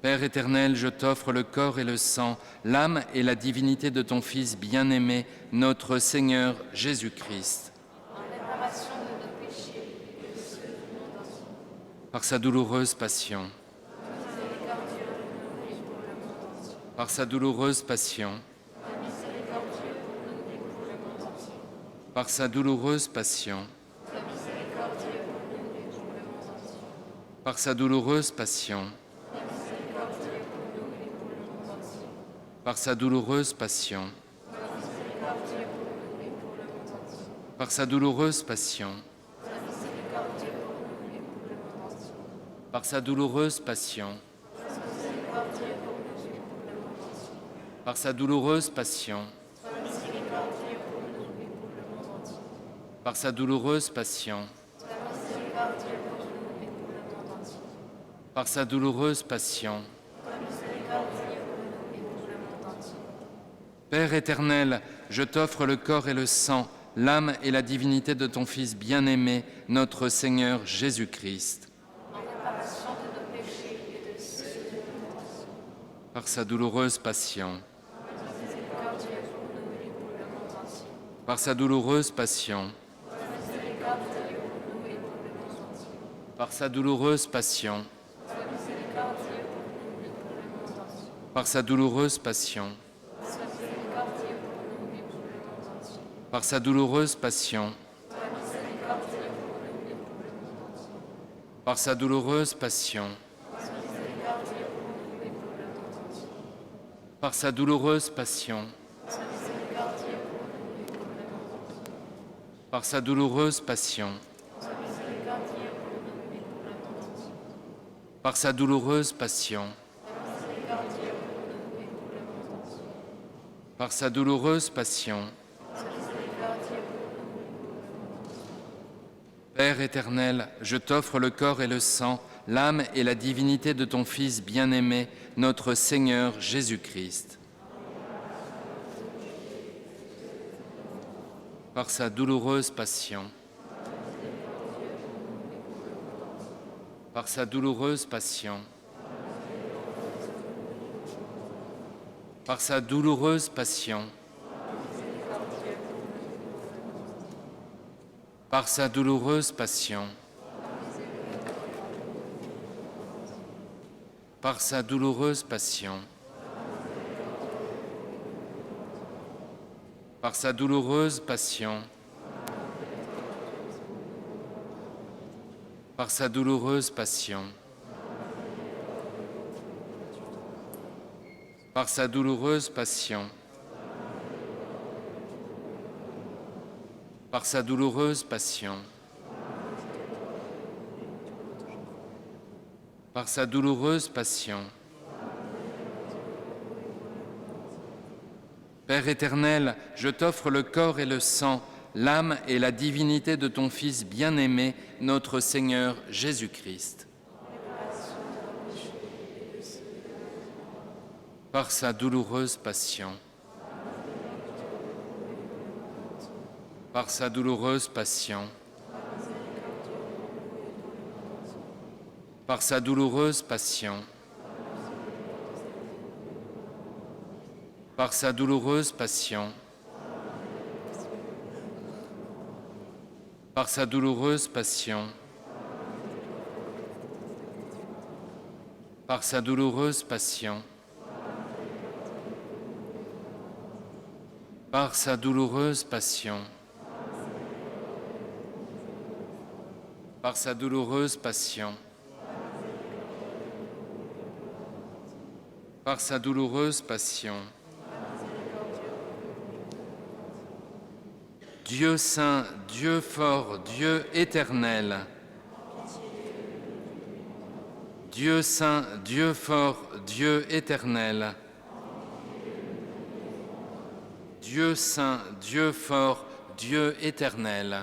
Père éternel, je t'offre le corps et le sang, l'âme et la divinité de ton Fils bien-aimé, notre Seigneur Jésus-Christ. Par sa douloureuse passion. Par sa douloureuse passion. Par sa douloureuse passion. Par sa douloureuse passion. Par sa douloureuse passion. Par sa douloureuse passion. Par sa douloureuse passion. Par sa douloureuse passion. Par sa douloureuse passion. Par sa douloureuse passion. Père éternel, je t'offre le corps et le sang, l'âme et la divinité de ton Fils bien-aimé, notre Seigneur Jésus-Christ. Par sa douloureuse passion. Par sa douloureuse passion. Par sa douloureuse passion. Par sa douloureuse passion. Par sa douloureuse passion. Par sa douloureuse passion. Par sa douloureuse passion. Par sa douloureuse passion. Par sa douloureuse passion. Par sa douloureuse passion. Père éternel, je t'offre le corps et le sang, l'âme et la divinité de ton Fils bien-aimé, notre Seigneur Jésus-Christ. Par sa douloureuse passion. Par sa douloureuse passion. Par sa douloureuse passion. Par sa douloureuse passion. Par sa douloureuse passion. Par sa douloureuse passion. Par sa douloureuse passion. Par sa douloureuse passion. Par sa douloureuse passion. Par sa douloureuse passion. Père éternel, je t'offre le corps et le sang, l'âme et la divinité de ton Fils bien-aimé, notre Seigneur Jésus-Christ. Par sa douloureuse passion. Par sa douloureuse passion. Par sa douloureuse passion. par sa douloureuse passion, par sa douloureuse passion, par sa douloureuse passion, par sa douloureuse passion, par sa douloureuse passion, par sa douloureuse passion. Dieu saint, Dieu fort, Dieu éternel. Dieu saint, Dieu fort, Dieu éternel. Dieu saint, Dieu fort, Dieu éternel.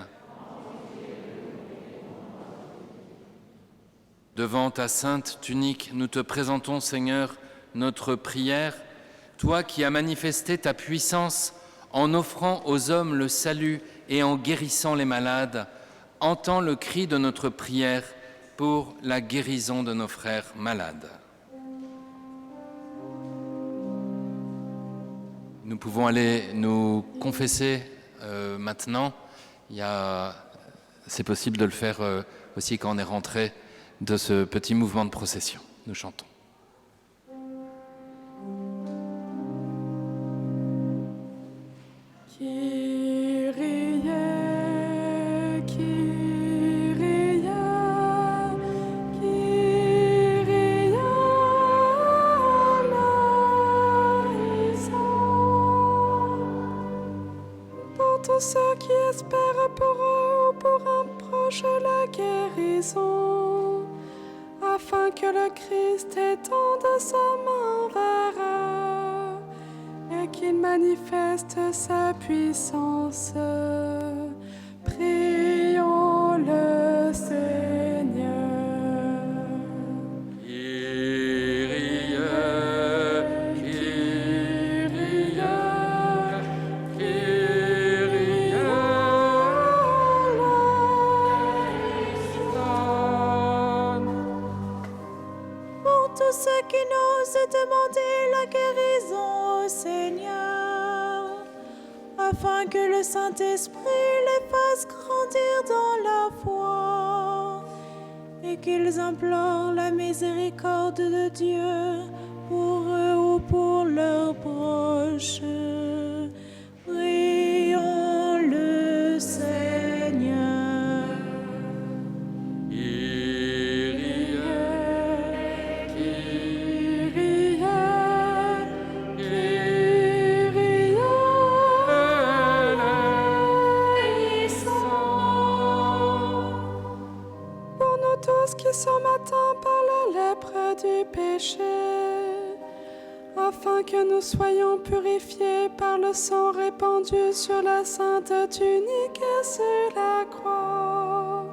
Devant ta sainte tunique, nous te présentons, Seigneur, notre prière, toi qui as manifesté ta puissance en offrant aux hommes le salut et en guérissant les malades, entends le cri de notre prière pour la guérison de nos frères malades. Nous pouvons aller nous confesser maintenant. C'est possible de le faire aussi quand on est rentré de ce petit mouvement de procession. Nous chantons. Tous ceux qui espèrent pour eux ou pour un proche la guérison, afin que le Christ étende sa main vers eux et qu'il manifeste sa puissance. Prions le Seigneur. Ceux qui n'osent demander la guérison au Seigneur, afin que le Saint-Esprit les fasse grandir dans la foi et qu'ils implorent la miséricorde de Dieu pour eux ou pour leurs proches. Prions le Seigneur. Qui sommes atteints par la lèpre du péché, afin que nous soyons purifiés par le sang répandu sur la sainte tunique et sur la croix,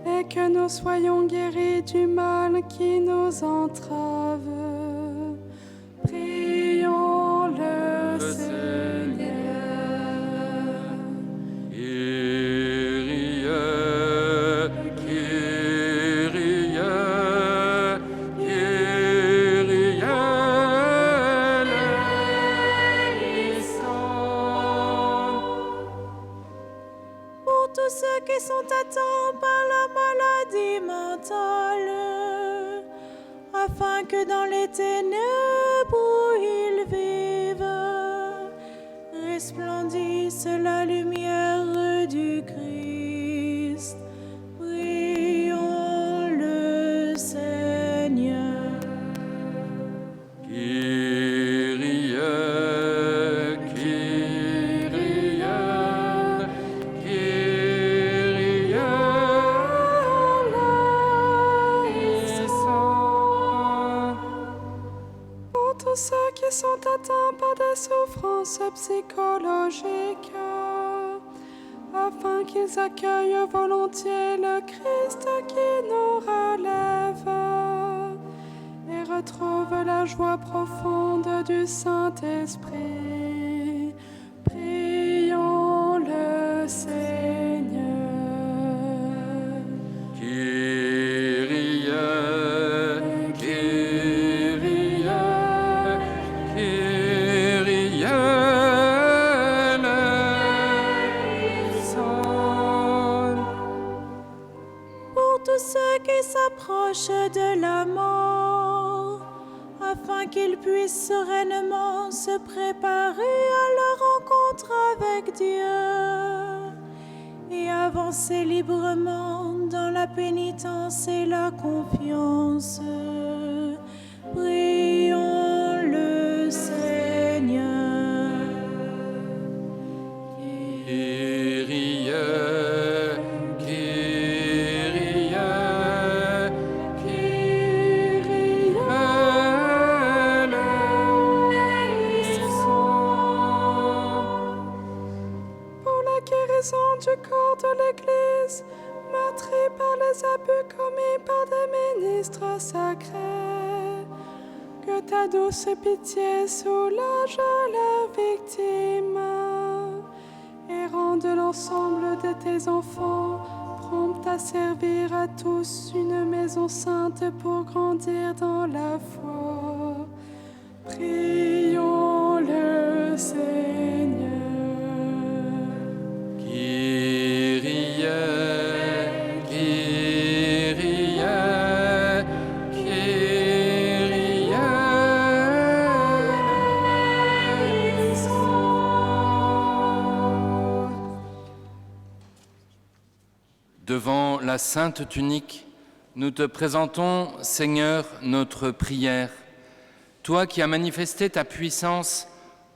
et que nous soyons guéris du mal qui nous entrave. Prions le Seigneur. Ceux qui sont atteints par la maladie mentale, afin que dans les ténèbres où ils vivent, resplendisse la lumière du Christ. Prions le Seigneur. Ceux qui sont atteints par des souffrances psychologiques, afin qu'ils accueillent volontiers le Christ qui nous relève et retrouvent la joie profonde du Saint-Esprit. Prions le Seigneur. tous ceux qui s'approchent de la mort, afin qu'ils puissent sereinement se préparer à leur rencontre avec Dieu et avancer librement dans la pénitence et la confiance. Prions le Seigneur. Kyrie, Kyrie, Kyrie eleison. Pour la guérison du corps de l'Église, meurtri par les abus commis par des ministres sacrés, que ta douce pitié soulage leurs victimes et rende l'ensemble de tes enfants prompts à servir à tous une maison sainte pour grandir dans la foi. Prions le Seigneur. Kyrie, Kyrie, Kyrie eleison. Devant la sainte tunique, nous te présentons, Seigneur, notre prière. Toi qui as manifesté ta puissance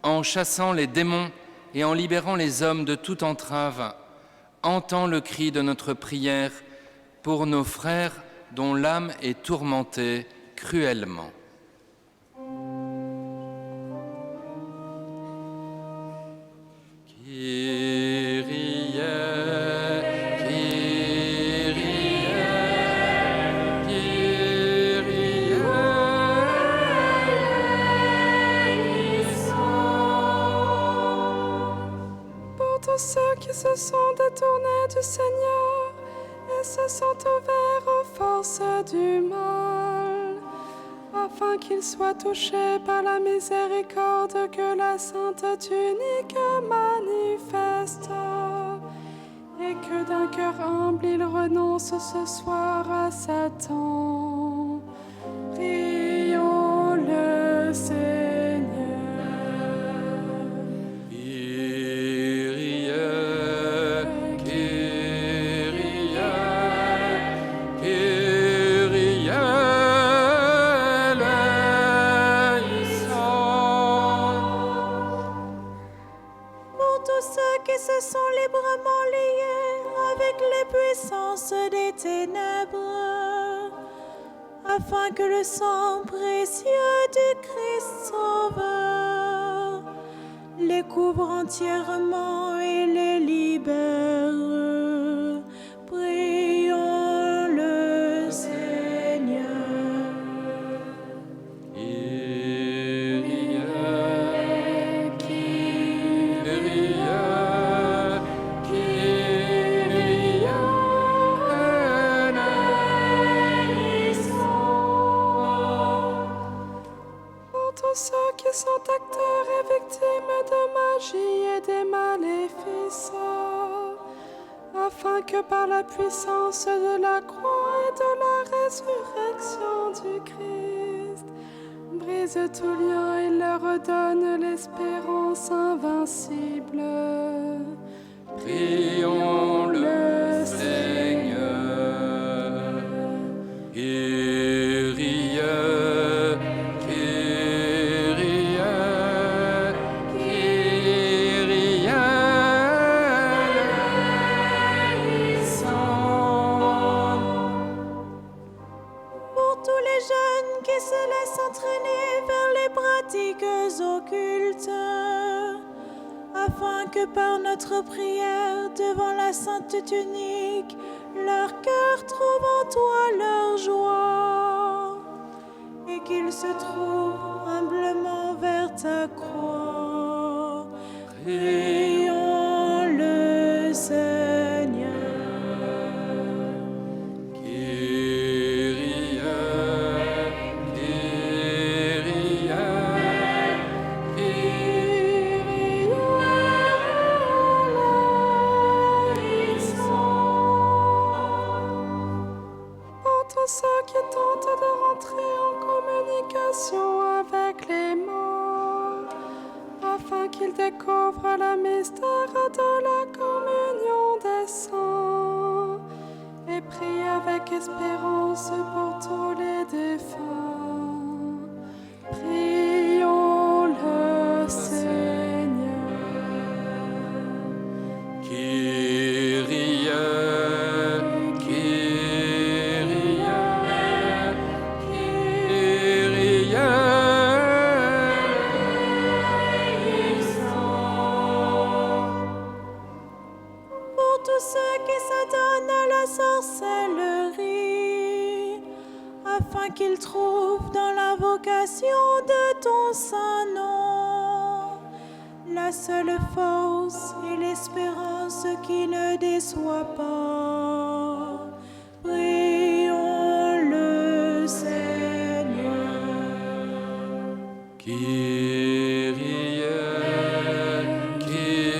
en chassant les démons et en libérant les hommes de toute entrave, entends le cri de notre prière pour nos frères dont l'âme est tourmentée cruellement. Kyrie, Kyrie, Kyrie eleison. Pour tous ceux qui se sont détournés du Seigneur et se sont ouverts aux forces du mal, afin qu'ils soient touchés par la miséricorde que la sainte tunique manifeste, et que d'un cœur humble ils renoncent ce soir à Satan. Prions le Seigneur. Kyrie, Kyrie, Kyrie eleison. Pour tous ceux qui se sont librement liés avec les puissances des ténèbres, afin que le sang précieux du Christ Sauveur les couvre entièrement et les libère. Prions le Seigneur. Kyrie, Kyrie, Kyrie eleison. Pour tous ceux qui sont acteurs et victimes de magie et des maléfices, afin que par la puissance de la croix et de la résurrection du Christ, brise tout lien et leur redonne l'espérance invincible. Prions le Seigneur. Kyrie, Kyrie, Kyrie eleison. Pour tous les jeunes qui se laissent entraîner vers les pratiques occultes, afin que par notre prière devant la sainte tunique, leur cœur trouve en toi leur joie, et qu'ils se trouvent humblement vers ta croix. Prions le Seigneur. Kyrie, Kyrie, Kyrie eleison. relation avec les morts, afin qu'ils découvrent le mystère de la communion des saints, et prie avec espérance pour tous les défunts. Prions le Seigneur. Kyrie, Kyrie, Kyrie. Pour tous ceux qui se donnent à la sorcellerie, afin qu'ils trouvent dans l'invocation de ton saint nom la seule force et l'espérance qui ne déçoit pas. Prions le Seigneur. Kyrie, Kyrie.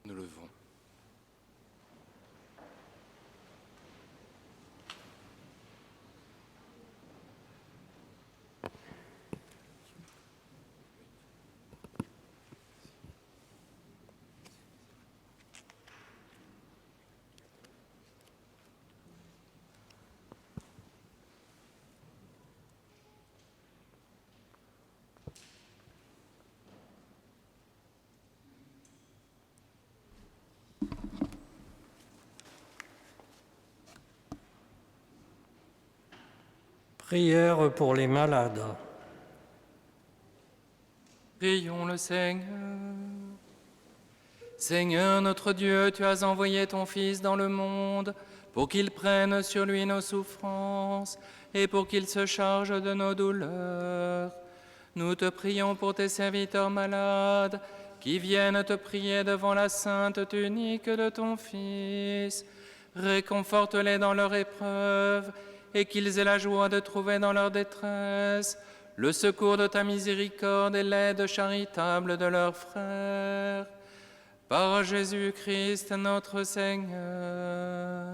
Nous levons. Prière pour les malades. Prions le Seigneur. Seigneur notre Dieu, tu as envoyé ton Fils dans le monde pour qu'il prenne sur lui nos souffrances et pour qu'il se charge de nos douleurs. Nous te prions pour tes serviteurs malades qui viennent te prier devant la sainte tunique de ton Fils. Réconforte-les dans leur épreuve et qu'ils aient la joie de trouver dans leur détresse le secours de ta miséricorde et l'aide charitable de leurs frères. Par Jésus-Christ notre Seigneur.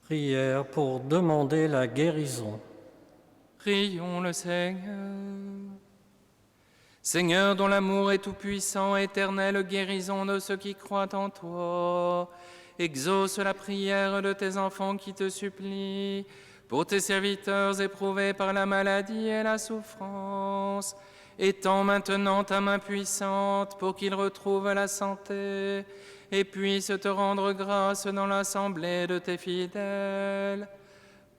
Prière pour demander la guérison. Prions le Seigneur. Seigneur, dont l'amour est tout-puissant, éternelle guérison de ceux qui croient en toi, exauce la prière de tes enfants qui te supplient, pour tes serviteurs éprouvés par la maladie et la souffrance. Étends maintenant ta main puissante pour qu'ils retrouvent la santé et puissent te rendre grâce dans l'assemblée de tes fidèles.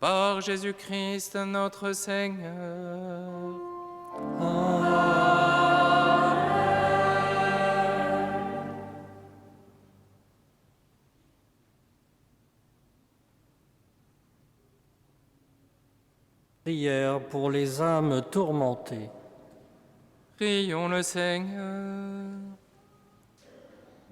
Par Jésus-Christ notre Seigneur. Prière pour les âmes tourmentées. Prions le Seigneur.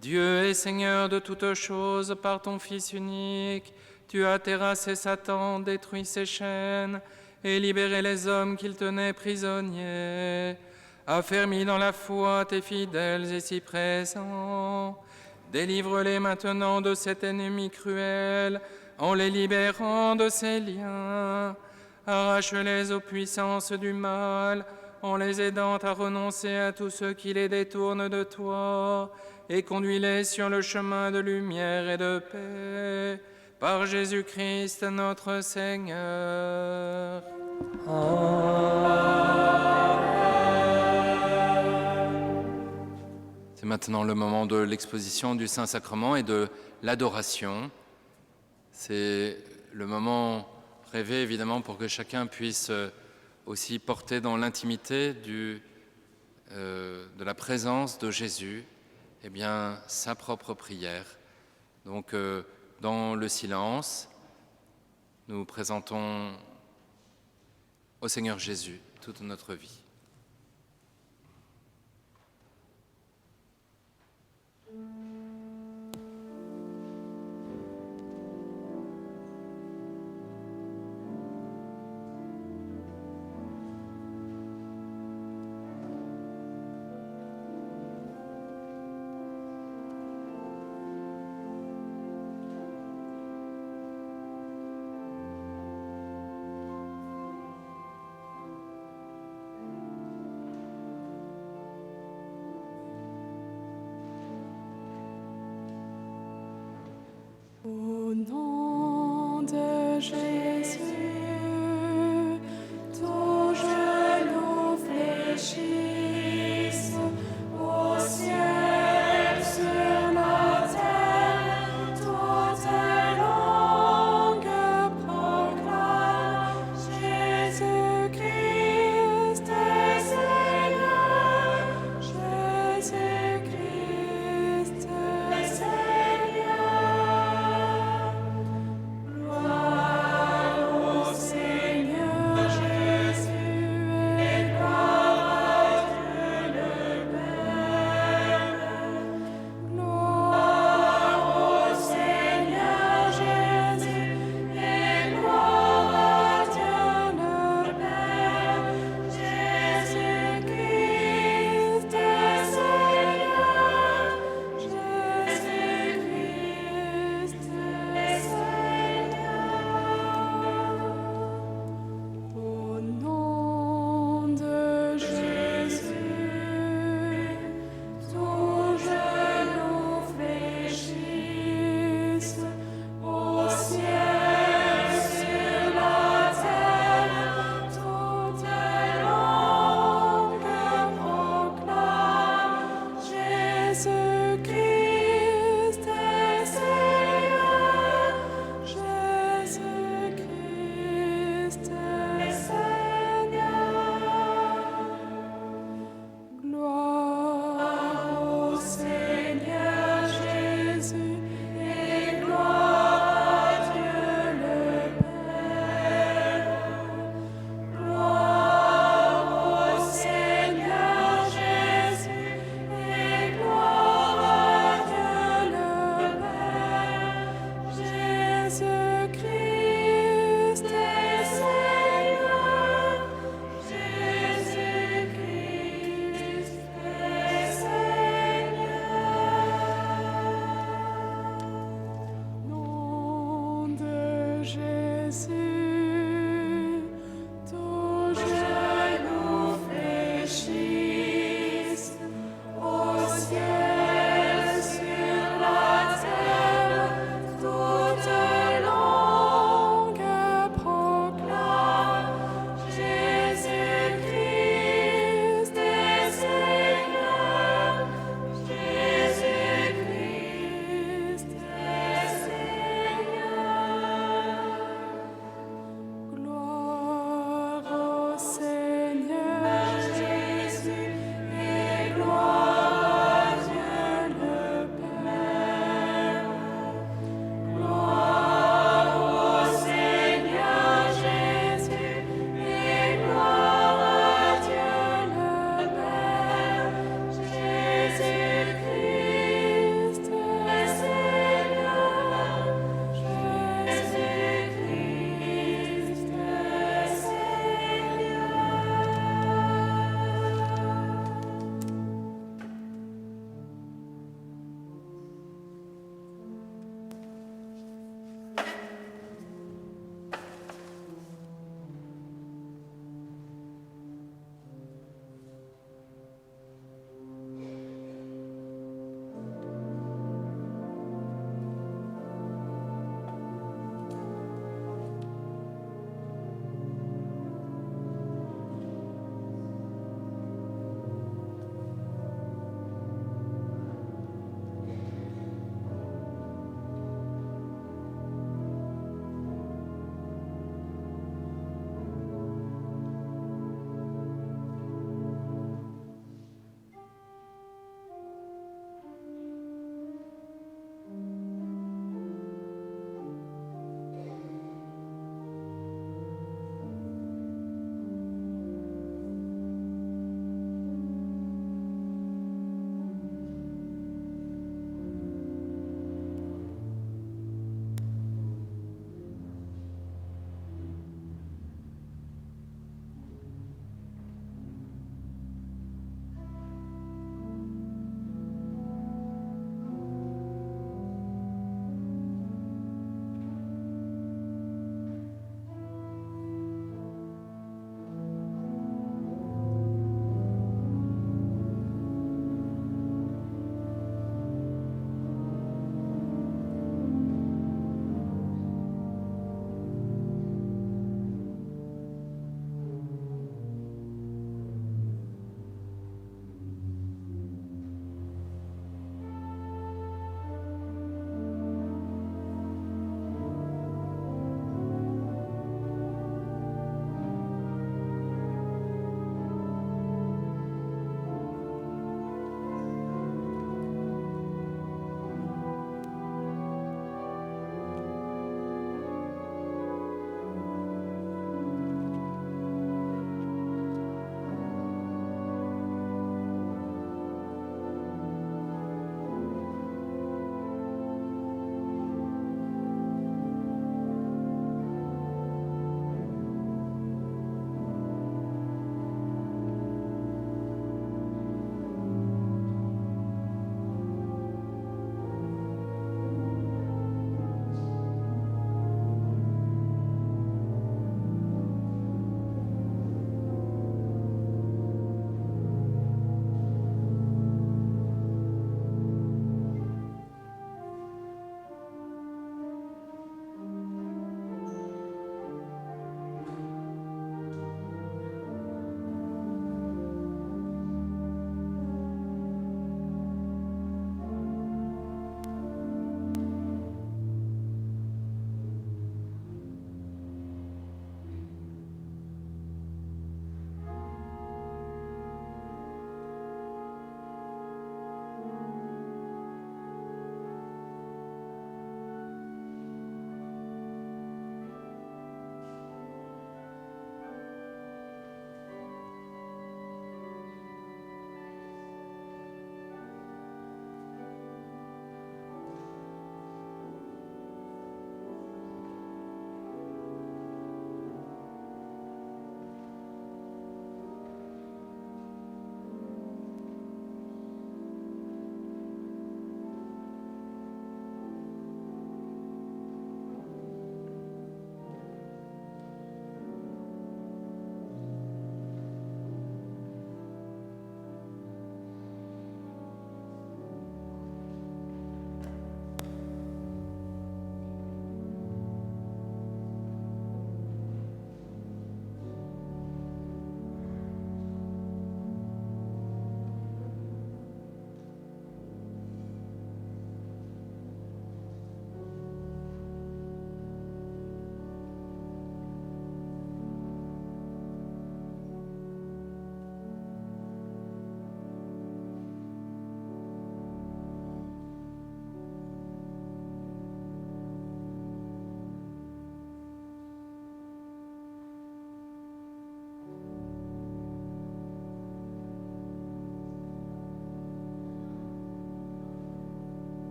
Dieu est Seigneur de toutes choses par ton Fils unique. Tu as terrassé Satan, détruit ses chaînes et libéré les hommes qu'il tenait prisonniers. Affermis dans la foi tes fidèles et si présents. Délivre-les maintenant de cet ennemi cruel en les libérant de ses liens. Arrache-les aux puissances du mal en les aidant à renoncer à tout ce qui les détourne de toi et conduis-les sur le chemin de lumière et de paix. Par Jésus-Christ notre Seigneur. C'est maintenant le moment de l'exposition du Saint-Sacrement et de l'adoration. C'est le moment rêvé évidemment pour que chacun puisse aussi porter dans l'intimité de la présence de Jésus eh bien, sa propre prière. Donc dans le silence, nous présentons au Seigneur Jésus toute notre vie.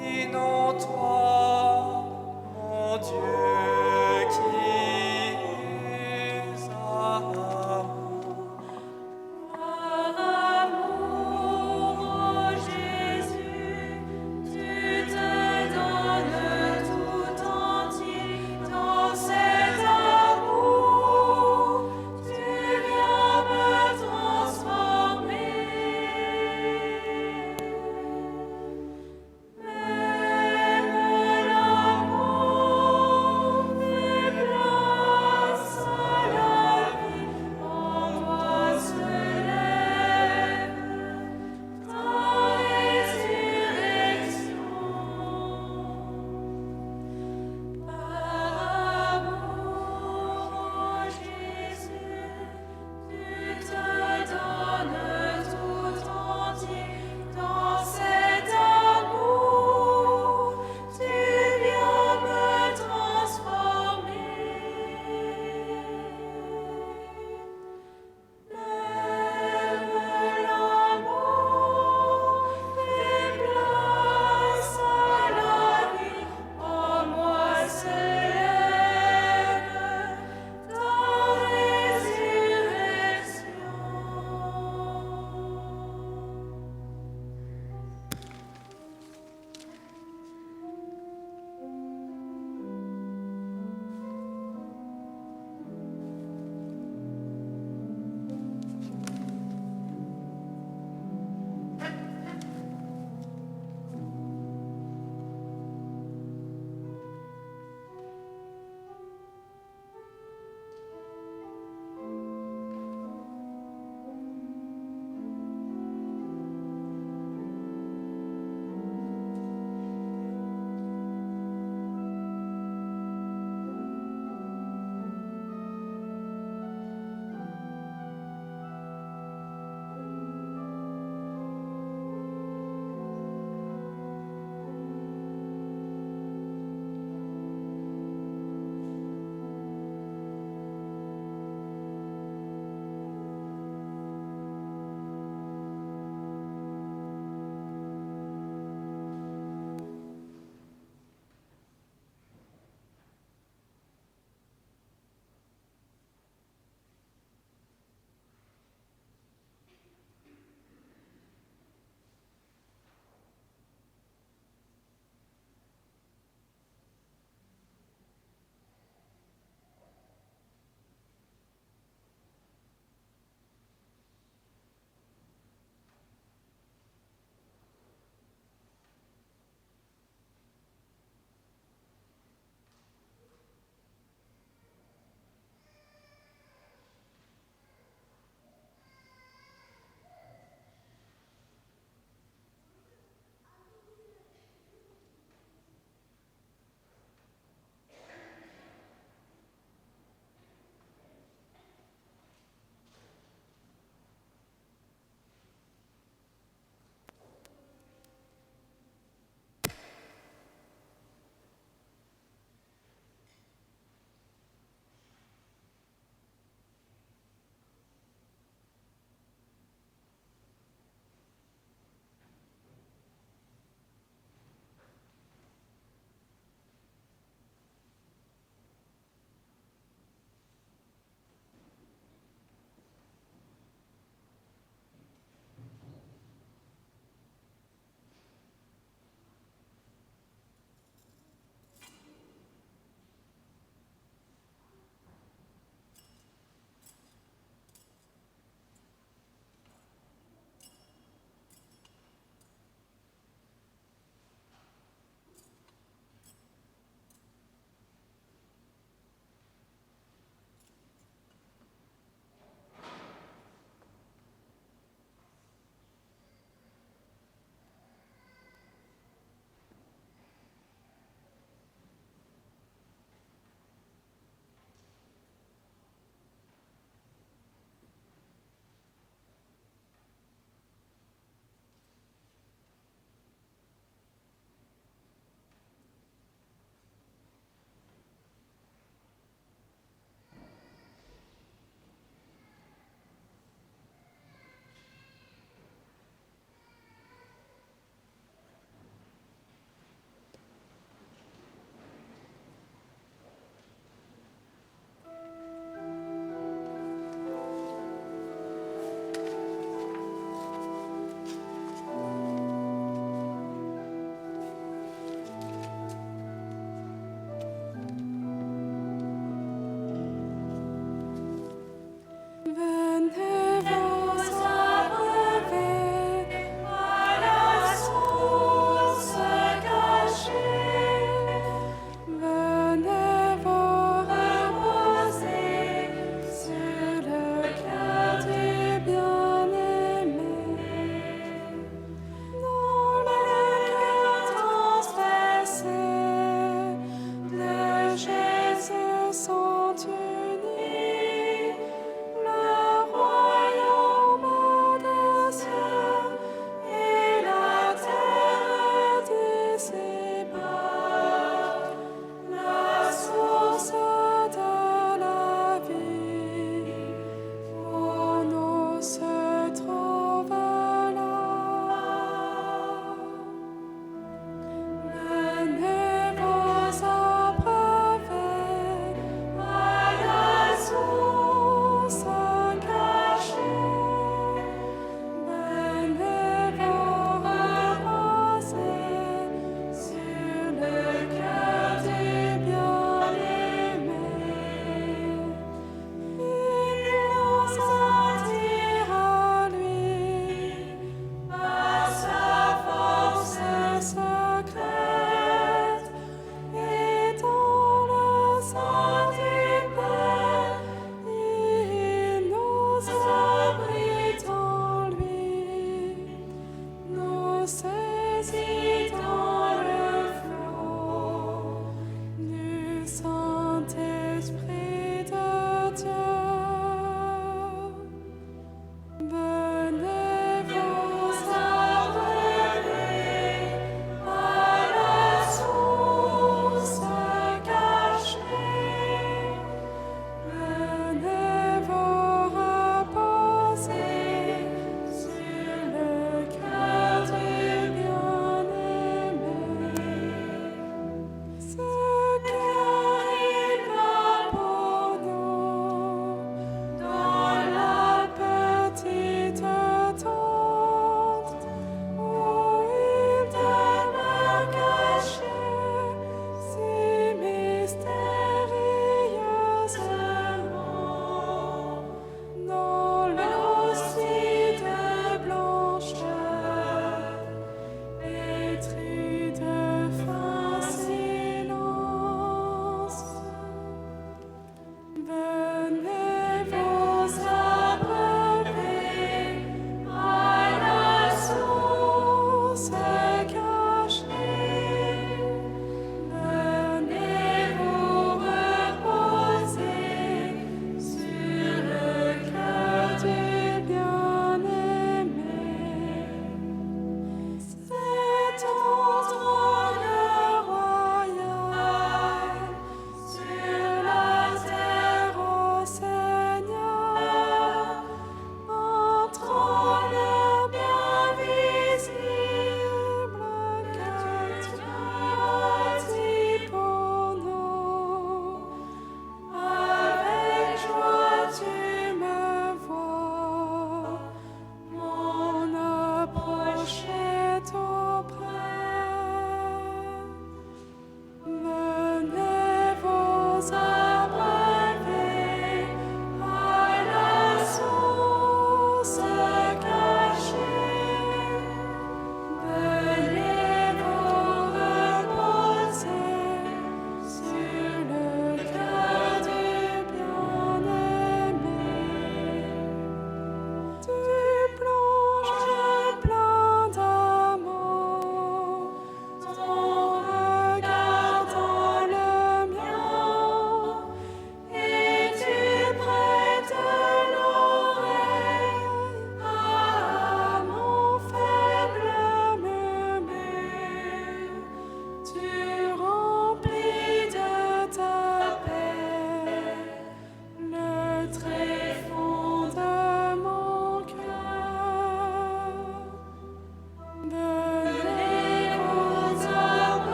Inons toi, mon Dieu, qui es amour. Par amour, ô Jésus, tu te donnes tout entier dans cet amour. Tu viens me transformer. Même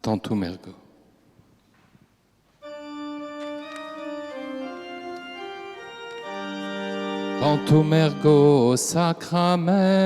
Tantum ergo. Tantum ergo sacramento.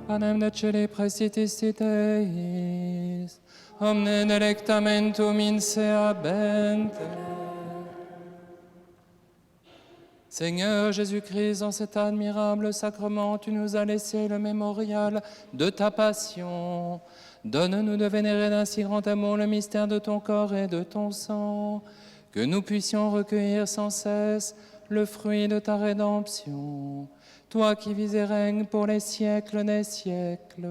Panem de celi praesitis Deis, omne delectamentum inseabente. Seigneur Jésus-Christ, en cet admirable sacrement, tu nous as laissé le mémorial de ta passion. Donne-nous de vénérer d'un si grand amour le mystère de ton corps et de ton sang, que nous puissions recueillir sans cesse le fruit de ta rédemption. Toi qui vis et règnes pour les siècles des siècles.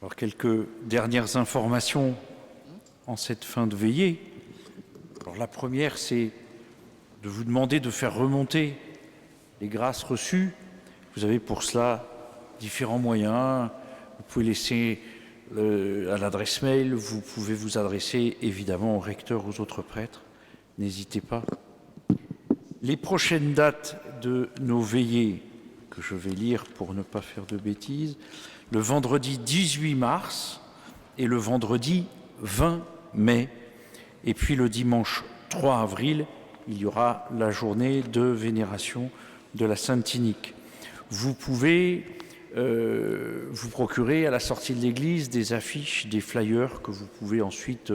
Alors, quelques dernières informations en cette fin de veillée. Alors, la première, c'est de vous demander de faire remonter les grâces reçues. Vous avez pour cela différents moyens. Vous pouvez laisser à l'adresse mail, vous pouvez vous adresser évidemment au recteur, aux autres prêtres. N'hésitez pas. Les prochaines dates de nos veillées, que je vais lire pour ne pas faire de bêtises, le vendredi 18 mars et le vendredi 20 mai. Et puis le dimanche 3 avril, il y aura la journée de vénération de la Sainte Tinique. Vous pouvez vous procurer à la sortie de l'église des affiches, des flyers que vous pouvez ensuite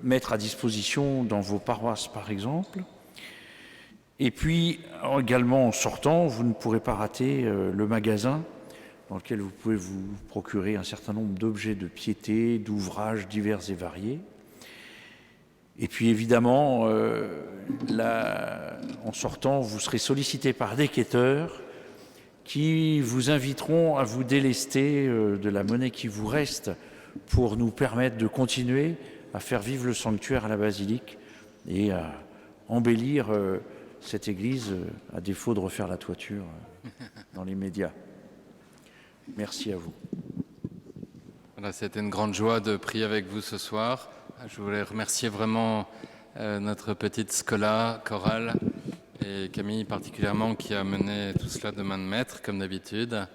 mettre à disposition dans vos paroisses par exemple. Et puis également en sortant, vous ne pourrez pas rater le magasin dans lequel vous pouvez vous procurer un certain nombre d'objets de piété, d'ouvrages divers et variés. Et puis évidemment, en sortant, vous serez sollicité par des quêteurs qui vous inviteront à vous délester de la monnaie qui vous reste pour nous permettre de continuer à faire vivre le sanctuaire à la basilique et à embellir cette église à défaut de refaire la toiture dans les médias. Merci à vous. Voilà, c'était une grande joie de prier avec vous ce soir. Je voulais remercier vraiment notre petite Scola chorale et Camille particulièrement qui a mené tout cela de main de maître comme d'habitude.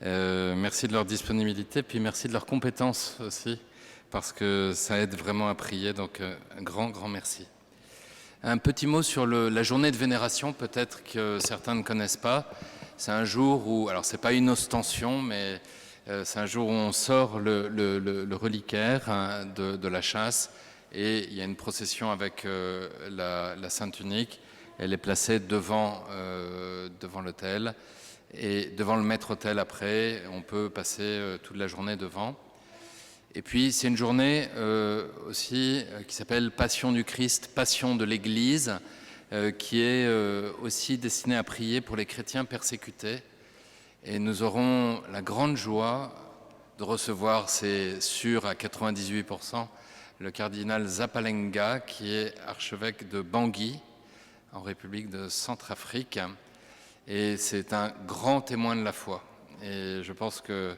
Merci de leur disponibilité, puis merci de leur compétence aussi, parce que ça aide vraiment à prier, donc un grand merci. Un petit mot sur la journée de vénération, peut-être que certains ne connaissent pas. C'est un jour où, alors c'est pas une ostension, mais c'est un jour où on sort le reliquaire hein, de la chasse et il y a une procession avec la Sainte Tunique. Elle est placée devant l'autel et devant le maître-autel après. On peut passer toute la journée devant. Et puis c'est une journée aussi qui s'appelle Passion du Christ, Passion de l'Église, qui est aussi destinée à prier pour les chrétiens persécutés. Et nous aurons la grande joie de recevoir, c'est sûr à 98%, le cardinal Zapalenga, qui est archevêque de Bangui, en République de Centrafrique. Et c'est un grand témoin de la foi. Et je pense que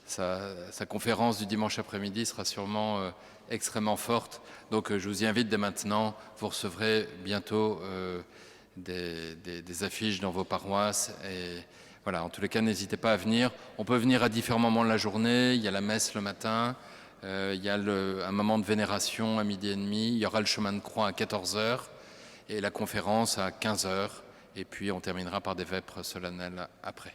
sa conférence du dimanche après-midi sera sûrement extrêmement forte. Donc je vous y invite dès maintenant. Vous recevrez bientôt des affiches dans vos paroisses. Et voilà, en tous les cas, n'hésitez pas à venir. On peut venir à différents moments de la journée. Il y a la messe le matin. Il y a un moment de vénération à 12h30. Il y aura le chemin de croix à 14h. Et la conférence à 15h. Et puis on terminera par des vêpres solennelles après.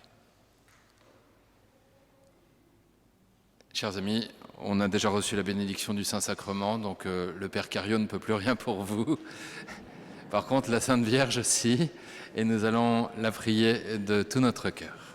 Chers amis, on a déjà reçu la bénédiction du Saint-Sacrement, donc le Père Cario ne peut plus rien pour vous. Par contre, la Sainte Vierge, si, et nous allons la prier de tout notre cœur.